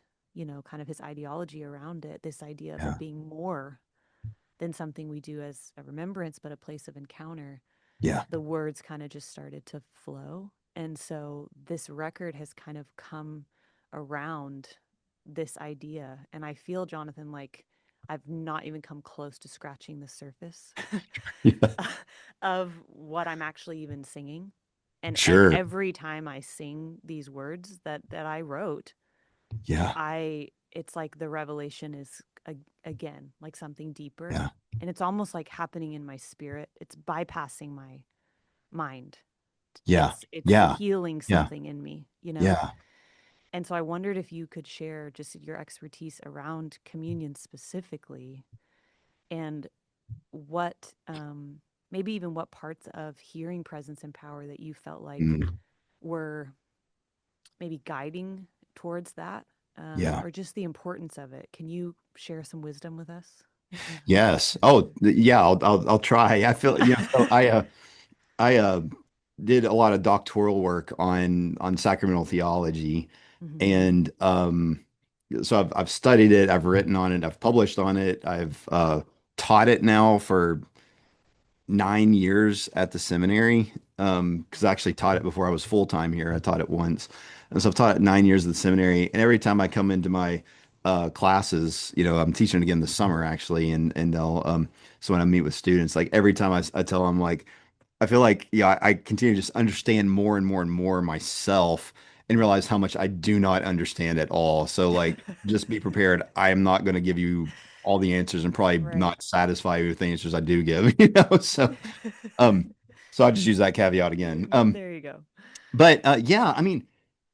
kind of his ideology around it, this idea of Yeah. it being more than something we do as a remembrance, but a place of encounter, Yeah. the words kind of just started to flow. And so this record has kind of come around this idea. And I feel, Jonathan, like I've not even come close to scratching the surface Yeah. of what I'm actually even singing. And Sure. every time I sing these words that I wrote, Yeah. it's like the revelation is again like something deeper, Yeah. and it's almost like happening in my spirit. It's bypassing my mind. Yeah. It's Yeah. healing Yeah. something in me, Yeah. And so I wondered if you could share just your expertise around communion specifically, and what maybe even what parts of hearing presence and power that you felt like Mm. were maybe guiding towards that, Yeah. or just the importance of it. Can you share some wisdom with us? Yes. Oh, yeah. I'll try. I feel, so I did a lot of doctoral work on sacramental theology, Hmm. and so I've studied it, I've written on it, I've published on it, I've taught it now for 9 years at the seminary. Because I actually taught it before I was full time here. I taught it once, and so I've taught it 9 years at the seminary. And every time I come into my classes, I'm teaching again this summer actually, and they'll so when I meet with students, like every time I tell them like I feel like, yeah, I continue to just understand more and more and more myself and realize how much I do not understand at all. So, like, just be prepared. I am not going to give you all the answers and probably Right. not satisfy you with the answers I do give, um, so I just use that caveat again. There you go. But yeah, I mean,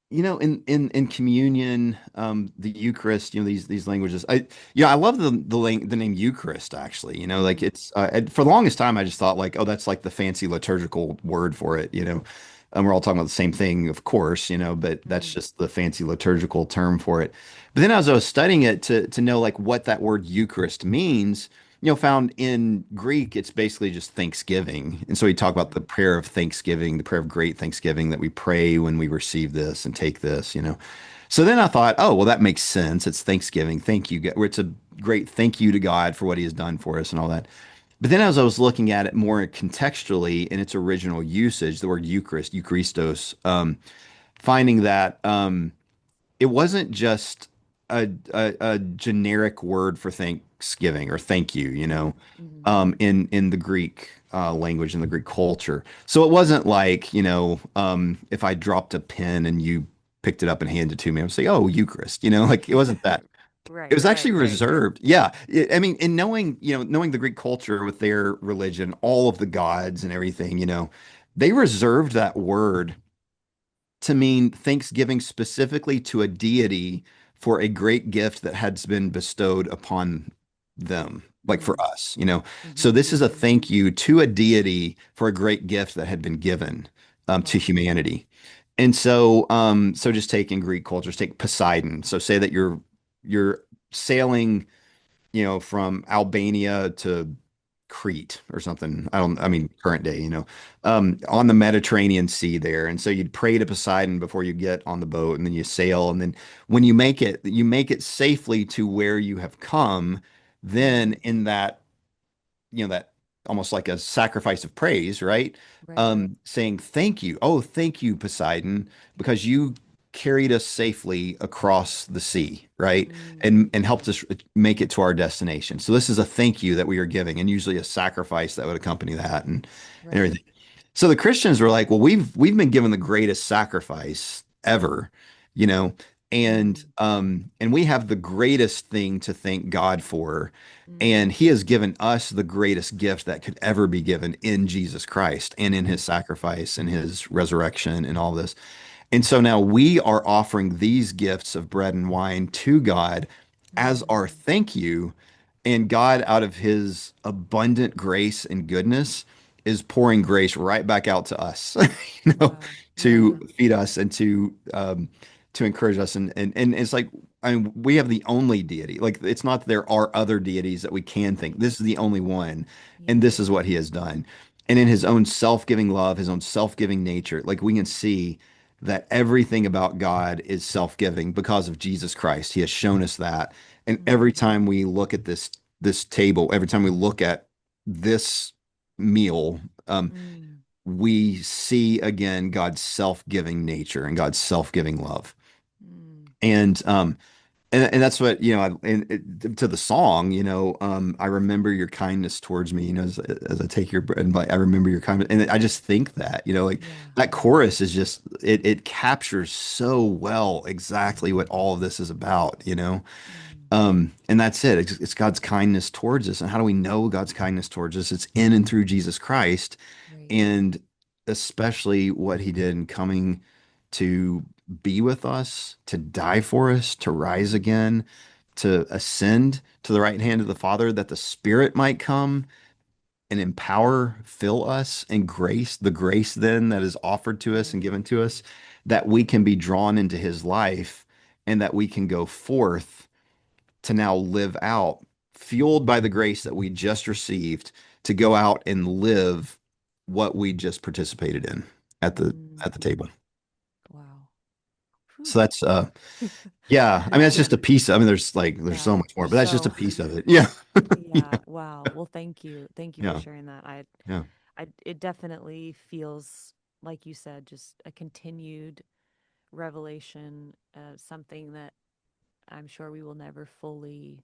in communion, the Eucharist, these languages. I love the name Eucharist actually. Like Hmm. it's for the longest time I just thought like, oh, that's like the fancy liturgical word for it. And we're all talking about the same thing, of course. But that's Hmm. just the fancy liturgical term for it. But then as I was studying it to know like what that word Eucharist means. Found in Greek, it's basically just thanksgiving. And so we talk about the Hmm. prayer of thanksgiving, the prayer of great thanksgiving that we pray when we receive this and take this. So then I thought, oh, well, that makes sense. It's Thanksgiving. Thank you. Where it's a great thank you to God for what he has done for us and all that. But then as I was looking at it more contextually in its original usage, the word Eucharist, Eucharistos, finding that it wasn't just a generic word for Thanksgiving or thank you, Hmm. in the Greek language and the Greek culture. So it wasn't like, if I dropped a pen and you picked it up and handed it to me, I would say, "Oh, Eucharist," like it wasn't that. It Right, was actually right, right. reserved. Yeah. I mean, in knowing the Greek culture with their religion, all of the gods and everything, they reserved that word to mean thanksgiving specifically to a deity for a great gift that has been bestowed upon them, like for Mm. us. So Hmm. this is a thank you to a deity for a great gift that had been given to Wow. humanity. And so just take in Greek cultures, take Poseidon. So say that you're sailing, from Albania to Crete or something. I Right. mean, current day, on the Mediterranean Sea there. And so you'd pray to Poseidon before you get on the boat, and then you sail. And then when you make it safely to where you have come, then Mm. in that almost like a sacrifice of praise, right? Right, right. Saying thank you. Oh, thank you, Poseidon, because you carried us safely across the sea, right? And helped Mm. us make it to our destination. So this is a thank you that we are giving, and usually a sacrifice that would accompany that and Right. everything. So the Christians were like, well, we've been given the greatest sacrifice ever, you know, Mm. and we have the greatest thing to thank God for. Mm. And he has given us the greatest gift that could ever be given in Jesus Christ and in his sacrifice and his resurrection and all this. And so now we are offering these gifts of bread and wine to God as our Mm. thank you. And God, out of his abundant grace and goodness, is pouring grace right back out to us, Wow. to Yeah. feed us and to encourage us. And it's like, I mean, we have the only deity. Like, it's not that there are other deities that we can think. This is the only one, and Yeah. this is what he has done. And in his own self-giving love, his own self-giving nature, like we can see that everything about God is self-giving because of Jesus Christ. He has shown us that. And every Mm. time we look at this table, every time we look at this meal, Mm. we see again God's self-giving nature and God's self-giving love. Mm. And and that's what, to the song, I remember your kindness towards me, as I take your bread and bite, I remember your kindness. And I just think that, like Yeah. that chorus is just, it captures so well exactly what all of this is about, Mm. And that's it. It's God's kindness towards us. And how do we know God's kindness towards us? It's in and through Jesus Christ, Right. and especially what he did in coming to be with us, to die for us, to rise Mm. again, to ascend to the right hand of the Father, that the Spirit might come and empower, fill us in grace, the grace then that is offered to us and Right. given to us, that we can be drawn into his life and that we can go forth to now live out, fueled by the grace that we just received, to go out and live what we just participated in at the Mm. at the table. Wow. Whew. So that's yeah, I mean that's just a piece. I mean there's Yeah. so much more, There's but that's just so a piece of it. Yeah. yeah. Wow. Well, thank you. Thank you for Yeah. sharing that. Yeah. It definitely feels like you said, just a continued revelation, something that I'm sure we will never fully,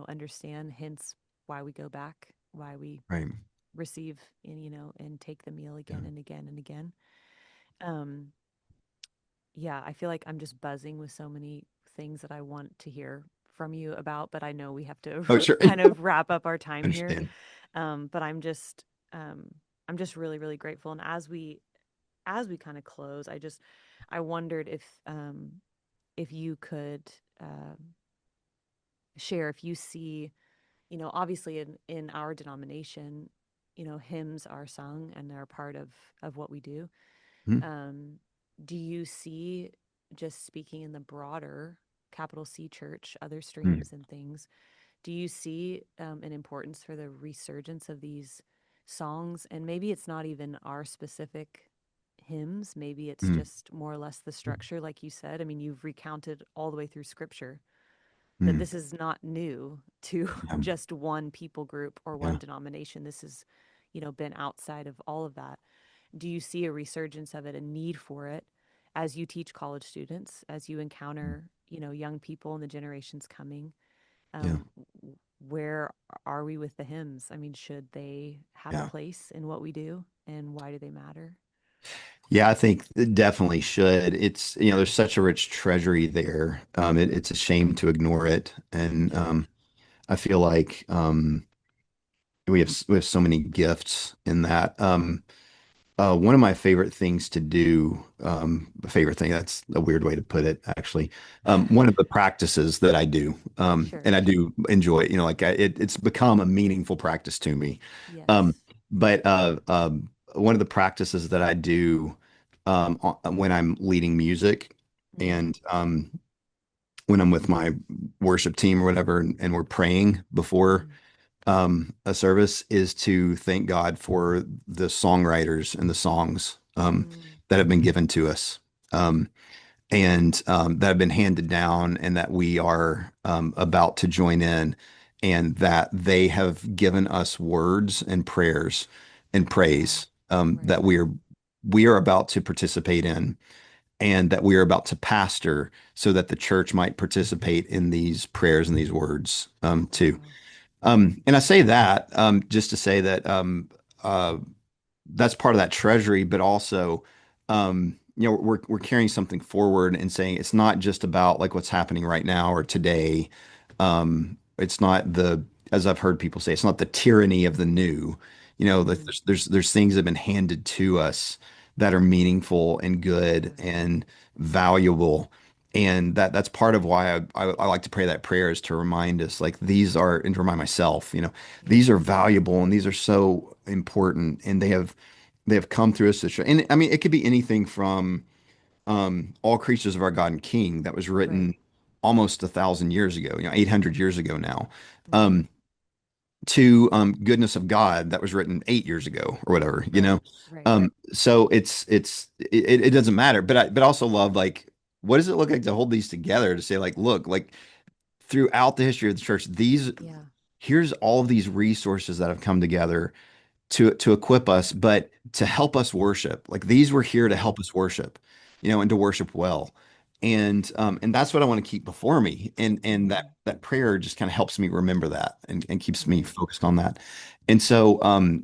understand. Hence why we go back, why we Right. receive and, and take the meal Yeah. again and again and again. Um, yeah, I feel like I'm just buzzing with so many things that I want to hear from you about, but I know we have to Oh, sure. kind of wrap up our I time here. understand. But um, I'm just really, really grateful. And as we kind of close, I wondered if you could share if you see, obviously in our denomination, hymns are sung and they're a part of what we do. Mhm. Um, do you see, just speaking in the broader capital C church, other Mhm. streams and things, do you see an importance for the resurgence of these songs? And maybe it's not even our specific hymns, maybe it's Mhm. just more or less the structure, like you said. I mean, you've recounted all the way through scripture that Mhm. this is not new to Yeah. just one people group or one Yeah. denomination. This has, been outside of all of that. Do you see a resurgence of it, a need for it, as you teach college students, as you encounter, young people and the generations coming? Yeah. Um, where are we with the hymns? I mean, should they have a Yeah. place in what we do, and why do they matter? Yeah, I think it definitely should. It's, there's such a rich treasury there. It's a shame to ignore it. And Sure. I feel like we have so many gifts in that. One of my favorite things to do, favorite thing, that's a weird way to put it, actually. One of the practices that I do, Sure. and I do enjoy it, like it's become a meaningful practice to me. Um, Yes. but one of the practices that I do when I'm leading music Mm, and when I'm with my worship team or whatever, and we're praying before mm, a service, is to thank God for the songwriters and the songs mm, that have been given to us. Um, and that have been handed down and that we are about to join in, and that they have given us words and prayers and wow. praise Right. that we are about to participate in, and that we are about to pastor so that the church might participate in these prayers and these words too. Wow. And I say that just to say that uh, that's part of that treasury, but also, we're carrying something forward and saying it's not just about like what's happening right now or today. It's not as I've heard people say, it's not the tyranny of the new. Mm, There's things that have been handed to us that are meaningful and good yeah. and valuable. And that's part of why I like to pray that prayer, is to remind us like these are, and to remind myself, Yeah. these are valuable and these are so important, and they have come through us to show. And I mean, it could be anything from All Creatures of Our God and King, that was Right. written almost 1,000 years ago, 800 years ago now, Mm, um, to Goodness of God, that was written 8 years ago or whatever, right. Right. So it doesn't matter. But I also love, like, what does it look like to hold these together, to say like, look, like throughout the history of the church, Yeah. here's all of these resources that have come together to equip us, but to help us worship. Like, these were here to Right. help us worship, and to worship well. And that's what I want to keep before me. And Mm, that prayer just kind of helps me remember that, and keeps me right. focused on that. And so I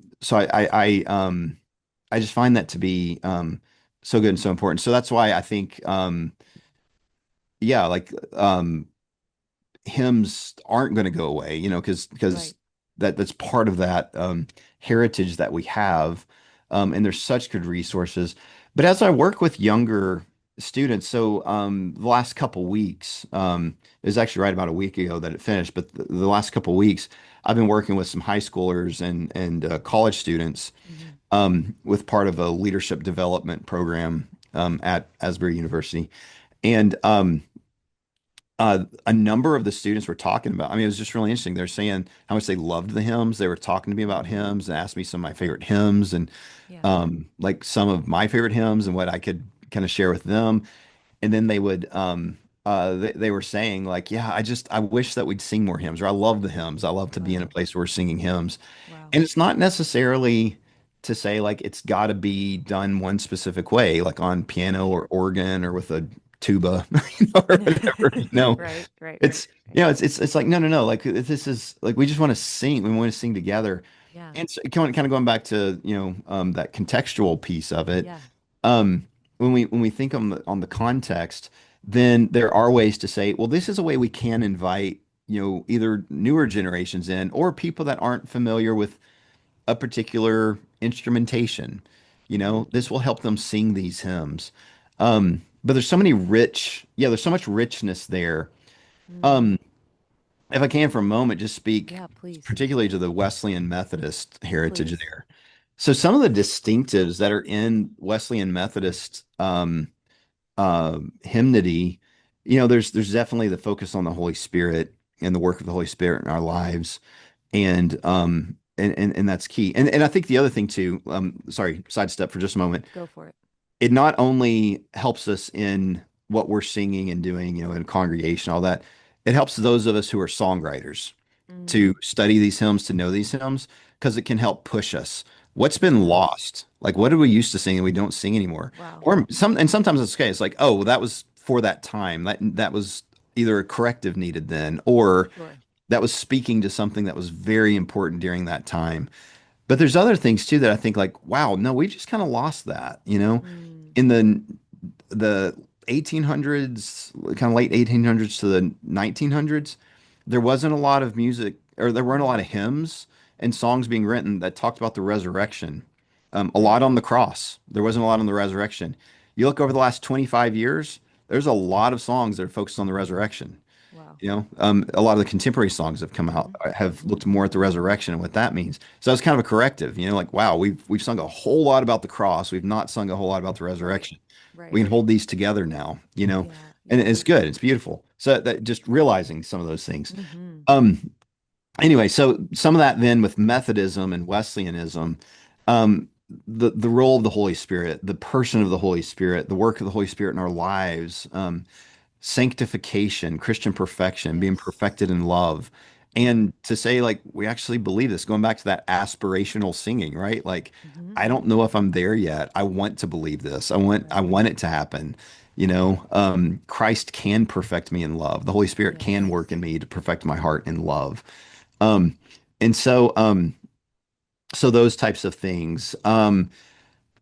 just find that to be so good and so important. So that's why I think yeah, like hymns aren't going to go away, because Right. that's part of that heritage that we have, and there's such good resources. But as I work with younger students, so the last couple weeks, it was actually right about a week ago that it finished, but the last couple weeks, I've been working with some high schoolers and college students Hmm. with part of a leadership development program at Asbury University, and a number of the students were talking about. I mean, it was just really interesting. They're saying how much they loved the hymns. They were talking to me about Mm, hymns and asked me some of my favorite hymns, and yeah. like some of my favorite hymns and what I could kind of share with them. And then they were saying like, yeah, I wish that we'd sing more hymns, or I love the hymns. I love to be in a Wow. place where we're singing hymns. Wow. And it's not necessarily to say like it's got to be done one specific way, like on piano Right. or organ or with a tuba, or whatever. Right. Right. Right. It's Right. it's like, no, no, no. Like, this is like, we just want to sing. We want to sing together. Yeah. And so, kind of going back to that contextual piece of it. Yeah. Um, when we think on the context, then there are ways to say, well, this is a way we can invite either newer generations in, or people that aren't familiar with a particular instrumentation. Mm, This will help them sing these hymns. But there's so much richness there. mm. Um, if I can for a moment, just speak Yeah, please. particularly to the Wesleyan Methodist heritage Please. there. So some of the distinctives that are in Wesleyan Methodist hymnody, there's definitely the focus on the Holy Spirit and the work of the Holy Spirit in our lives. And that's key. And I think the other thing too, sorry, sidestep for just a moment, Go for it. it not only helps us in what we're singing and doing, in congregation, all that, it helps those of us who are songwriters Mm, to study these hymns, to know these hymns, because it can help push us. What's been yeah. lost? Like, what did we used to sing and we don't sing anymore? Wow. And sometimes it's okay. It's like, oh, well, that was for that time. That was either a corrective needed then, or Sure. that was speaking to something that was very important during that time. But there's other things too that I think like, wow, no, we just kind of lost that, Mm, in the 1800s, kind of late 1800s to the 1900s, there wasn't a lot of music, or there weren't a lot mm, of hymns and songs being written that talked about the resurrection. A right. lot on the cross. There wasn't a lot on the resurrection. You look over the last 25 years, there's a lot of songs that are focused on the resurrection. A lot of the contemporary songs have come out Hmm. have Hmm. looked more at the resurrection and what that means. So that's kind of a corrective, like, wow, we've sung a whole lot about the cross. We've not sung a whole lot about the Right. resurrection. We Right. can hold these together now, Yeah. and Yeah. it's good. It's beautiful. So that just realizing some of those things. Hmm. Um, anyway, so some of that then with Methodism and Wesleyanism, um, the role of the Holy Spirit, the person of the Holy Spirit, the work of the Holy Spirit in our lives, sanctification, Christian perfection, being Yes. perfected in love. Hmm. And to say, like, we actually believe this, going back to that aspirational singing, right? Like, Hmm. I don't know if I'm there yet. I want to believe this. I Right. want it to happen. Christ can perfect me in love. The Holy Spirit can Yes. work in me to perfect my heart in love. Um, and so those types of things.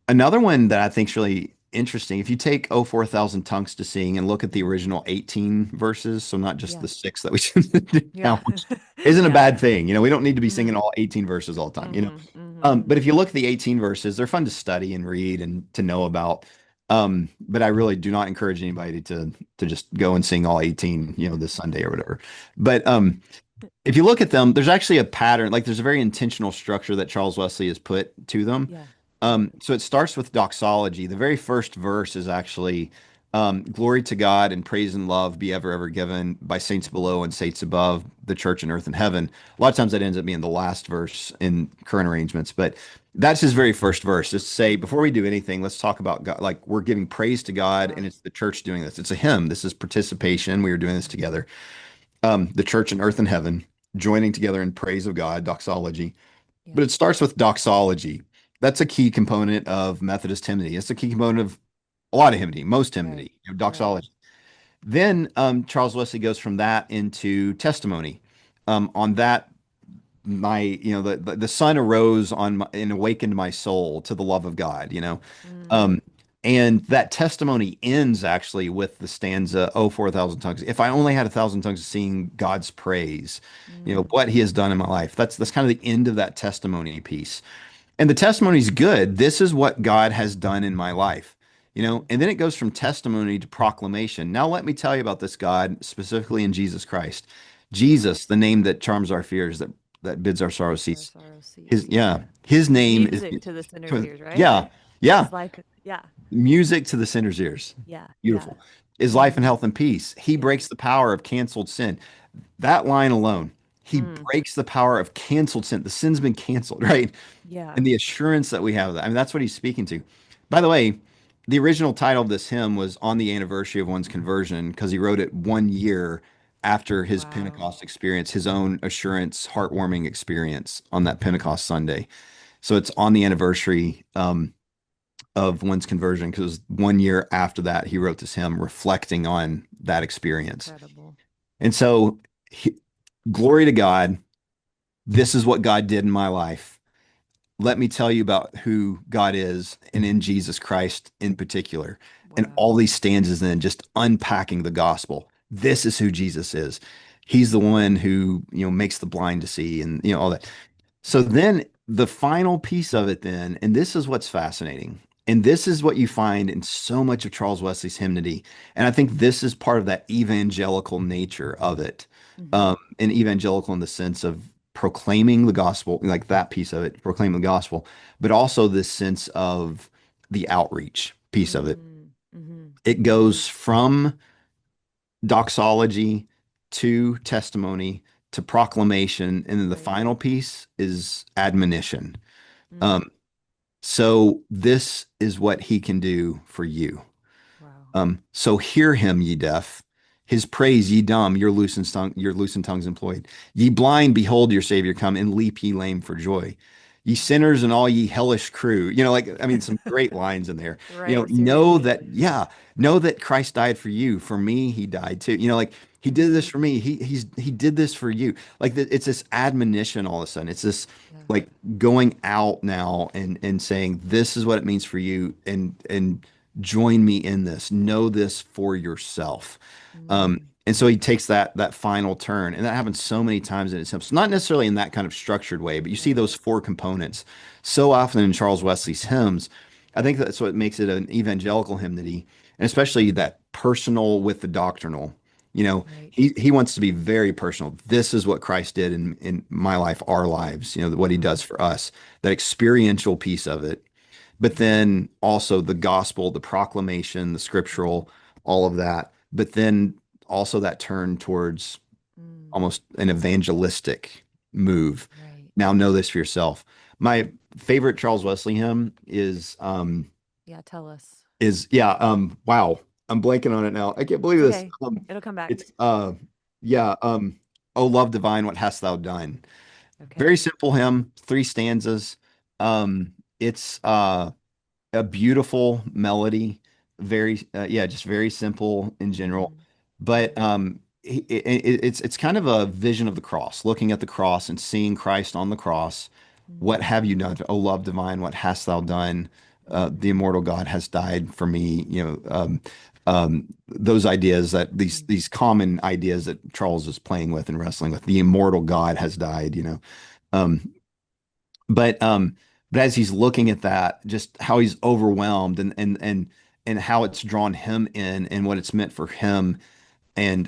Another one that I think is really interesting, if you take "Oh 4,000 Tongues to Sing" and look at the Hmm. original 18 verses, so not just Yeah. the six that we did Yeah. now, which isn't a Yeah. bad thing. We don't need to be singing Hmm. all 18 verses all the time. Hmm. Hmm. But if you look at the 18 verses, they're fun to study and read and to know about. But I really do not encourage anybody to just go and sing all 18, this Sunday or whatever. But if you look at them, there's actually a pattern, like there's a very intentional structure that Charles Wesley has put to them. Yeah. Yeah. So it starts with doxology. The very first verse is actually glory to God and praise and love be ever, ever given by saints Hmm. below and saints above, the church and earth and heaven. A lot of times that ends up being the last verse in current arrangements, but that's his very first verse. Just say, Hmm. before we do anything, let's talk about God. Like we're giving praise to God and Wow. it's the church doing this. It's a hymn. This is participation. We are doing this Hmm. together. The church and earth and heaven joining together in praise of God, doxology. Yeah. But it starts with doxology. That's a key component of Methodist hymnody. It's a key component of a lot of hymnody, most Right. hymnody, Right. doxology. Then Charles Wesley goes from that into testimony. On that the sun arose and awakened my soul to the love of God. Hmm. Um, and that testimony ends actually with the stanza, "Oh, 4,000 tongues. If I only had 1,000 tongues to sing God's praise, Hmm. what he has done in my life." That's kind of the end of that testimony piece. And the testimony is good. This is what God has done in my life. Hmm. And then it goes from testimony to proclamation. Now, let me tell you about this God, specifically in Jesus Christ. Wow. Jesus, the name that charms our fears, that bids our sorrows Bids our cease. sorrow cease. His, Yeah. yeah, his name is, Music to the sinner's ears, right? yeah, yeah, His life. Yeah. music to the sinner's ears. Yeah. Yeah. Beautiful. Is life and Hmm. health and peace. He Yeah. breaks the power of canceled sin. That line alone, he Mm. breaks the power of canceled sin. The sin's been canceled, right? Yeah. And the assurance that we have of that. I mean, that's what he's speaking to. By the way, the original title of this hymn was "On the Anniversary of One's Conversion" because he wrote it 1 year after his Wow. Pentecost experience, his own assurance, heartwarming experience on that Pentecost Sunday. So it's on the anniversary of one's conversion because 1 year after that, he wrote this hymn reflecting on that experience. Incredible. And so, glory to God. This is what God did in my life. Let me tell you about who God is and in Jesus Christ in particular. And all Wow. these stanzas then just unpacking the gospel. This is who Jesus is. He's the one who makes the blind to see and all that. So Yeah. then the final piece of it then, and this is what's fascinating. And this is what you find in so much of Charles Wesley's hymnody. And I think this is part of that evangelical nature of it. Hmm. And evangelical in the sense of proclaiming the gospel, like that piece of it, proclaiming the gospel, but also this sense of the outreach piece of it. Mm. Hmm. It goes from doxology to testimony to proclamation. And then the Right. final piece is admonition. Mm. Um, so this is what he can do for you. Wow. So hear him, ye deaf, his praise, ye dumb, your loosened tongues employed. Ye blind, behold your Savior come, and leap ye lame for joy. Ye sinners and all ye hellish crew. I mean, some great lines in there. Right. Know Seriously. that, yeah, know that Christ died for you. For me, he died too. He did this Hmm. for me. He did this for you. Like it's this admonition all of a sudden. It's this Yeah. like going out now and saying, this is what it means for you, and join me in this. Know this for yourself. Mm. And so he takes that final turn, and that happens so many times in his hymns. Not necessarily in that kind of structured way, but you see Right. those four components so often in Charles Wesley's hymns. I think that's what makes it an evangelical hymnody, and especially that personal with the doctrinal. Right. He wants to be very personal. This is what Christ did in my life, our lives, what he Mm-hmm. does for us, that experiential piece of it. But then also the gospel, the proclamation, the Mm-hmm. scriptural, all of that. But then also that turn towards Mm, almost an evangelistic move. right. Now know this for yourself. My favorite Charles Wesley hymn Yeah, tell us. wow, I'm blanking on it now. I can't believe It's this. okay. It'll come back. It's yeah, Oh love divine, what hast thou done? Very Okay. simple hymn, three stanzas. It's a beautiful melody, very yeah, just very simple in general. Mm, But mm, it's kind of a vision of the cross, looking at the cross and seeing Christ on the cross. What mm, have you done? Oh, love divine, what hast thou done? The mm, immortal God has died for me. Those ideas that mm, these common ideas that Charles is playing with and wrestling with. The immortal God has died. Um, but um, but as he's looking at that, just how he's overwhelmed and how it's drawn him in and what it's meant for him and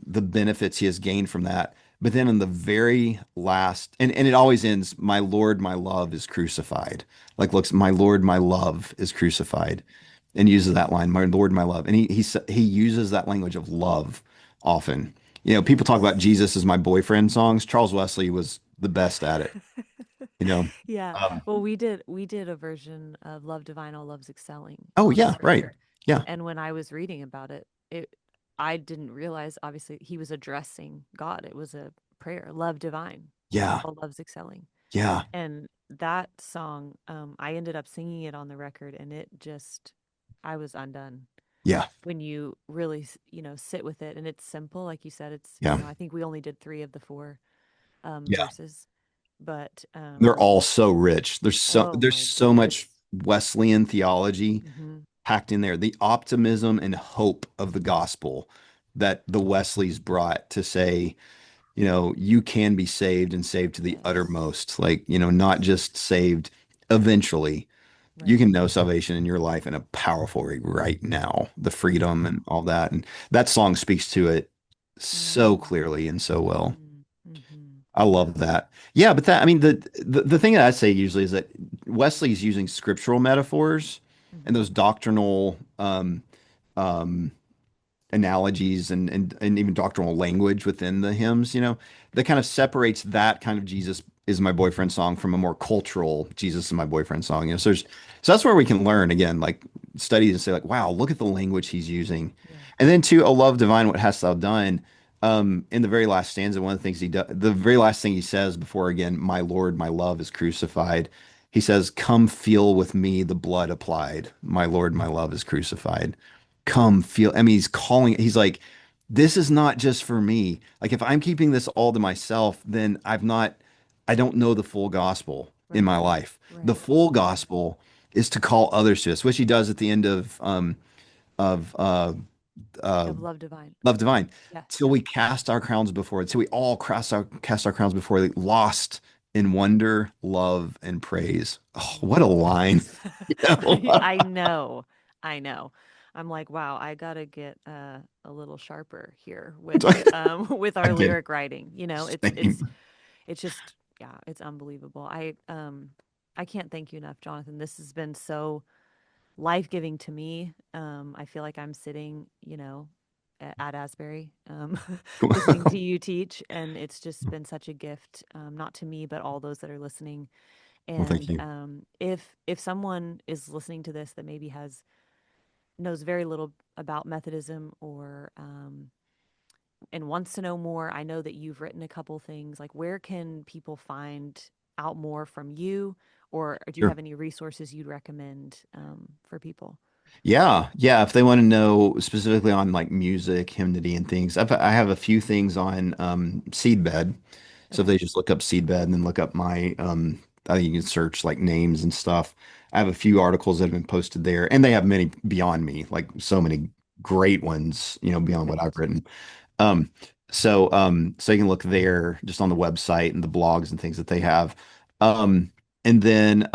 the benefits he has gained from that. But then in the very last, and it always ends, my Lord, my love is crucified. Like looks, my Lord, my love is crucified, and uses that line, my Lord, my love. And he uses that language of love often. People talk about yes. Jesus as my boyfriend songs. Charles Wesley was the best at it. You know. Yeah. Um, Well, we did a version of Love Divine, All Love's Excelling oh on the yeah, right. record. Yeah, And when I was reading about it, I didn't realize obviously he was addressing God. It was a prayer, Love Divine, yeah, All Love's Excelling. yeah, And that song, I ended up singing it on the record and I was undone yeah, when you really, sit with it and it's simple. Like you said, yeah, I think we only did three of the four yeah. verses, but They're all so rich. There's so oh there's my so much goodness. Wesleyan theology Hmm. packed in there. The optimism and hope of the gospel that the Wesleys brought to say, you can be saved and saved to the Yes. uttermost. Like, not just saved eventually. You Right. can know salvation in your life in a powerful way right now, the freedom Yeah. and all that. And that song speaks to it so Mm, clearly and so well. mm, mm-hmm. I love Yeah. that. Yeah, but that I mean the thing that I say usually is that Wesley's using scriptural metaphors and Mm-hmm. those doctrinal um, analogies and even doctrinal language within the hymns, that kind of separates that kind of Jesus is my boyfriend song from a more cultural Jesus is my boyfriend song. So that's where we can learn again, like study and say like, wow, look at the language he's using. Yeah. And then to O love divine, what hast thou done? In the very last stanza, one of the things he does, the very last thing he says before again, my Lord, my love is crucified. He says, come feel with me the blood applied. My Lord, my love is crucified. Come feel. I mean, he's like, this is not just for me. Like, if I'm keeping this all to myself, then I don't know the full gospel in my Right. life. The Right. full Right. gospel is to call others to us, which he does at the end of uh, Of Love Divine. Love Divine, Yeah. till Yeah. we cast our crowns before it, till we all cast our crowns before it, lost in wonder, love, and praise. Oh, what a line. Yes. You know? I know. I know. I'm like, wow, I gotta get a little sharper here with with I our did. lyric writing. Same. It's just yeah, it's unbelievable. I can't thank you enough, Jonathan. This has been so life-giving to me. I feel like I'm sitting, at Asbury, listening to you teach, and it's just been such a gift, not to me, but all those that are listening. Well, thank And you. if someone is listening to this that maybe has knows very little about Methodism or and wants to know more, I know that you've written a couple things. Like, where can people find out more from you, or do you Sure. have any resources you'd recommend for people? Yeah, yeah. If they want to know specifically on like music, hymnody, and things, I have a few things on Seedbed. So if Okay. they just look up Seedbed and then look up my, I think you can search like names and stuff. I have a few articles that have been posted there, and they have many beyond me, like so many great ones, beyond what I've Perfect. written. Um, so you can look there just on the website and the blogs and things that they have. And then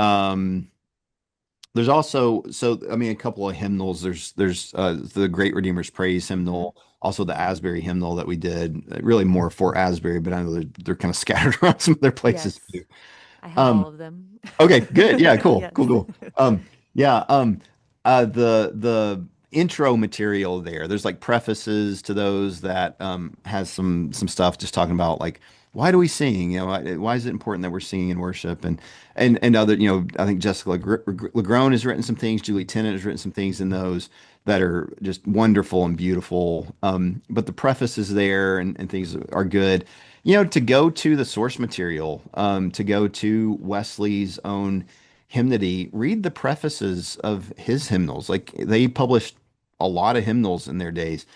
There's also, so I mean, a couple of hymnals. There's the Great Redeemer's Praise Mm-hmm. hymnal, also the Mm-hmm. Asbury hymnal that we did, really more for Asbury, but I know they're kind of scattered around some other places Yes, too. I have all Um, of them. Okay, good. Yeah, cool. Yes. Cool, cool. Yeah, the intro material there's like prefaces to those that has some stuff just talking about like why do we sing? You know, why is it important that we're singing in worship and other, you know, I think Jessica Lagrone has written some things, Julie Tennant has written some things in those that are just wonderful and beautiful. But the prefaces there and things are good. You know, to go to the source material, to go to Wesley's own hymnody, read the prefaces of his hymnals. Like they published a lot of hymnals in their days,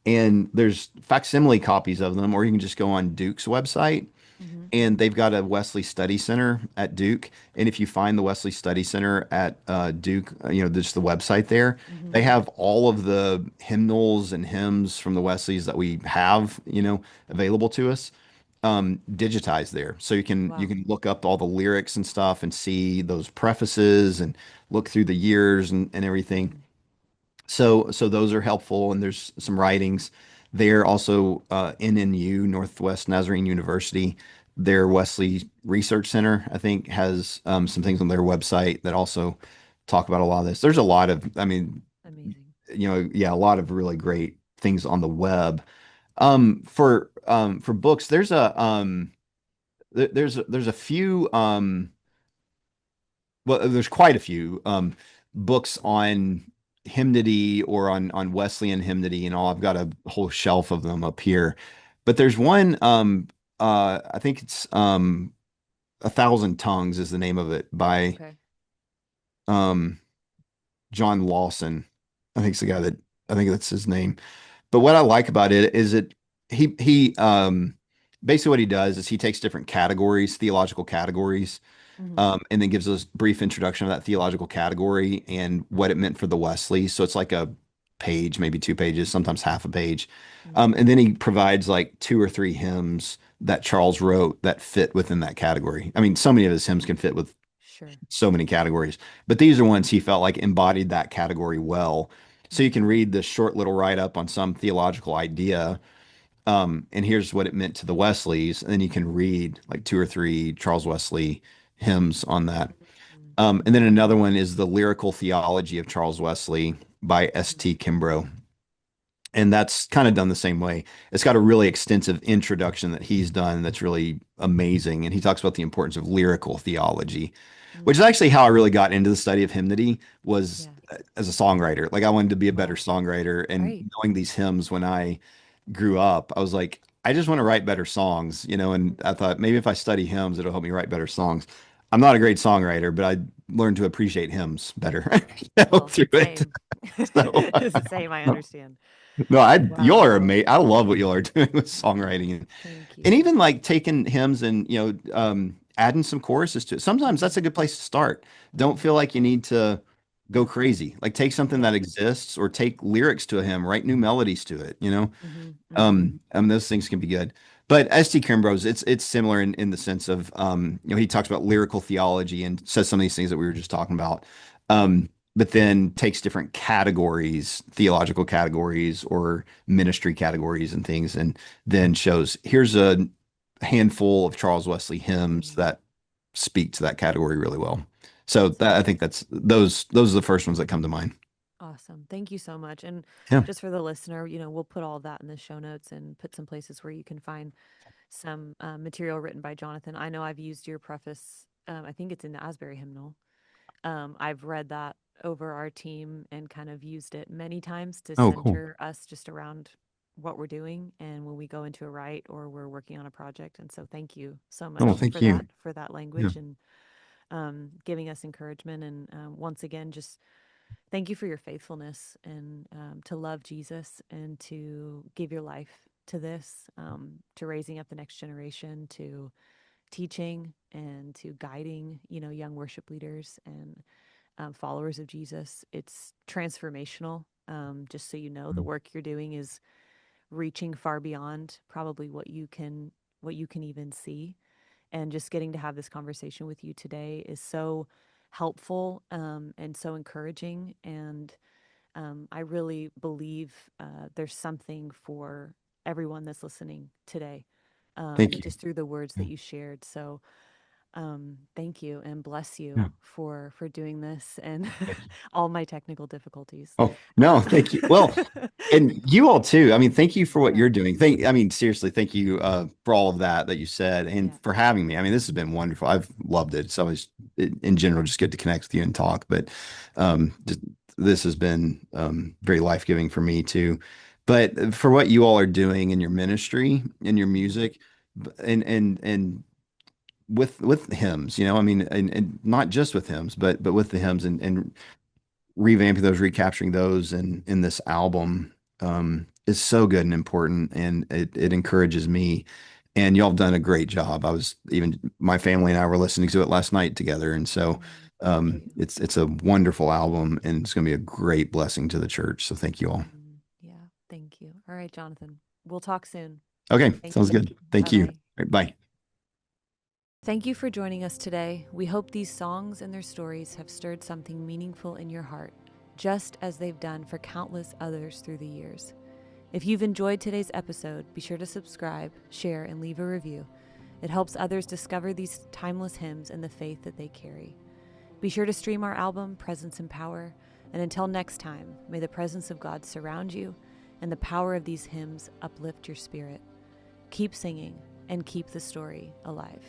and there's facsimile copies of them, or you can just go on Duke's website Mm-hmm. and they've got a Wesley Study Center at Duke. And if you find the Wesley Study Center at Duke, you know, just the website there, Mm-hmm. they have all of the hymnals and hymns from the Wesleys that we have, you know, available to us, digitized there. So you Wow. can look up all the lyrics and stuff and see those prefaces and look through the years and everything. Mm-hmm. So those are helpful, and there's some writings there. Also, NNU, Northwest Nazarene University, their Wesley Research Center, I think, has some things on their website that also talk about a lot of this. There's a lot of, I mean, Amazing. you know, yeah, a lot of really great things on the web. For books, there's a few well, there's quite a few books on hymnody or on Wesleyan hymnody and all. I've got a whole shelf of them up here. But there's one, I think it's A Thousand Tongues is the name of it by Okay. um, John Lawson. I think it's the guy that I think that's his name. But what I like about it is he basically what he does is he takes different categories, theological categories, Mm-hmm. and then gives us a brief introduction of that theological category and what it meant for the Wesley. So it's like a page, maybe 2 pages, sometimes half a page. Mm-hmm. And then he provides like two or three hymns that Charles wrote that fit within that category. I mean, so many of his hymns can fit with Sure. so many categories, but these are ones he felt like embodied that category well. So you Mm-hmm. can read this short little write up on some theological idea, and here's what it meant to the Wesleys. And then you can read like two or three Charles Wesley hymns on that. Mm-hmm. And then another one is The Lyrical Theology of Charles Wesley by Mm-hmm. S.T. Kimbrough. And that's kind of done the same way. It's got a really extensive introduction that he's done that's really amazing. And he talks about the importance of lyrical theology, which is Mm. actually how I really got into the study of hymnody was Yeah. as a songwriter. Like I wanted to be a better Wow. songwriter, and Right. knowing these hymns when I grew up, I was like, I just want to write better songs, you know, and I thought maybe if I study hymns, it'll help me write better songs. I'm not a great songwriter, but I learned to appreciate hymns better Well, through it. same. So, It's the same. I understand. no, y'all Wow. are amazing. I love what y'all are doing with songwriting Thank and you. even like taking hymns and, you know, adding some choruses to it. Sometimes Mm-hmm. that's a good place to start. Don't feel Mm-hmm. like you need to go crazy. Like take something that Yeah. exists or take lyrics to a hymn, write new melodies to it, you know? Mm-hmm. Mm-hmm. Those things can be good. But S.T. Kimbrough's, it's similar in the sense of, you know, he talks about lyrical theology and says some of these things that we were just talking about. Mm-hmm. But then takes different categories, theological categories or ministry categories and things, and then shows here's a handful of Charles Wesley hymns Mm-hmm. that speak to that category really well. So That's that I think that's those are the first ones that come to mind. awesome. Thank you so much. And Yeah. just for the listener, we'll put all that in the show notes and put some places where you can find some material written by Jonathan. I know I've used your preface. I think it's in the Asbury hymnal. I've read that over our team and kind of used it many times to Oh, cool. center us just around what we're doing and when we go into a write or we're working on a project. And so thank you so Oh, much thank you. for that Yeah. language and giving us encouragement. And once again, just thank you for your faithfulness and to love Jesus and to give your life to this, to raising up the next generation, to teaching and to guiding, young worship leaders and followers of Jesus. It's transformational. Just so you know, the work you're doing is reaching far beyond probably what you can even see. And just getting to have this conversation with you today is so helpful and so encouraging. And I really believe there's something for everyone that's listening today, Thank you. just through the words that Yeah. you shared. So thank you and bless Yeah. you for doing this and Thank you. all my technical difficulties. Oh, no, Um, thank you. Well, and you all too. I mean, thank you for what yeah, you're doing. I mean, seriously, thank you for all of that you said and yeah, for having me. I mean, this has been wonderful. I've loved it. It's always, in general, just good to connect with you and talk. But just, this has been very life-giving for me too. But for what you all are doing in your ministry, in your hmm music, and with hymns, I mean, and not just with hymns, but with the hymns and revamping those, recapturing those in this album is so good and important, and it encourages me. And y'all have done a great job. I was even my family and I were listening to it last night together, and so thank you. it's a wonderful album, and it's going to be a great blessing to the church. So thank you all. Yeah, thank you. All right, Jonathan. We'll talk soon. Okay, Thank sounds you. good. Thank Bye you. All bye. right, bye. Thank you for joining us today. We hope these songs and their stories have stirred something meaningful in your heart, just as they've done for countless others through the years. If you've enjoyed today's episode, be sure to subscribe, share, and leave a review. It helps others discover these timeless hymns and the faith that they carry. Be sure to stream our album, Presence and Power. And until next time, may the presence of God surround you and the power of these hymns uplift your spirit. Keep singing and keep the story alive.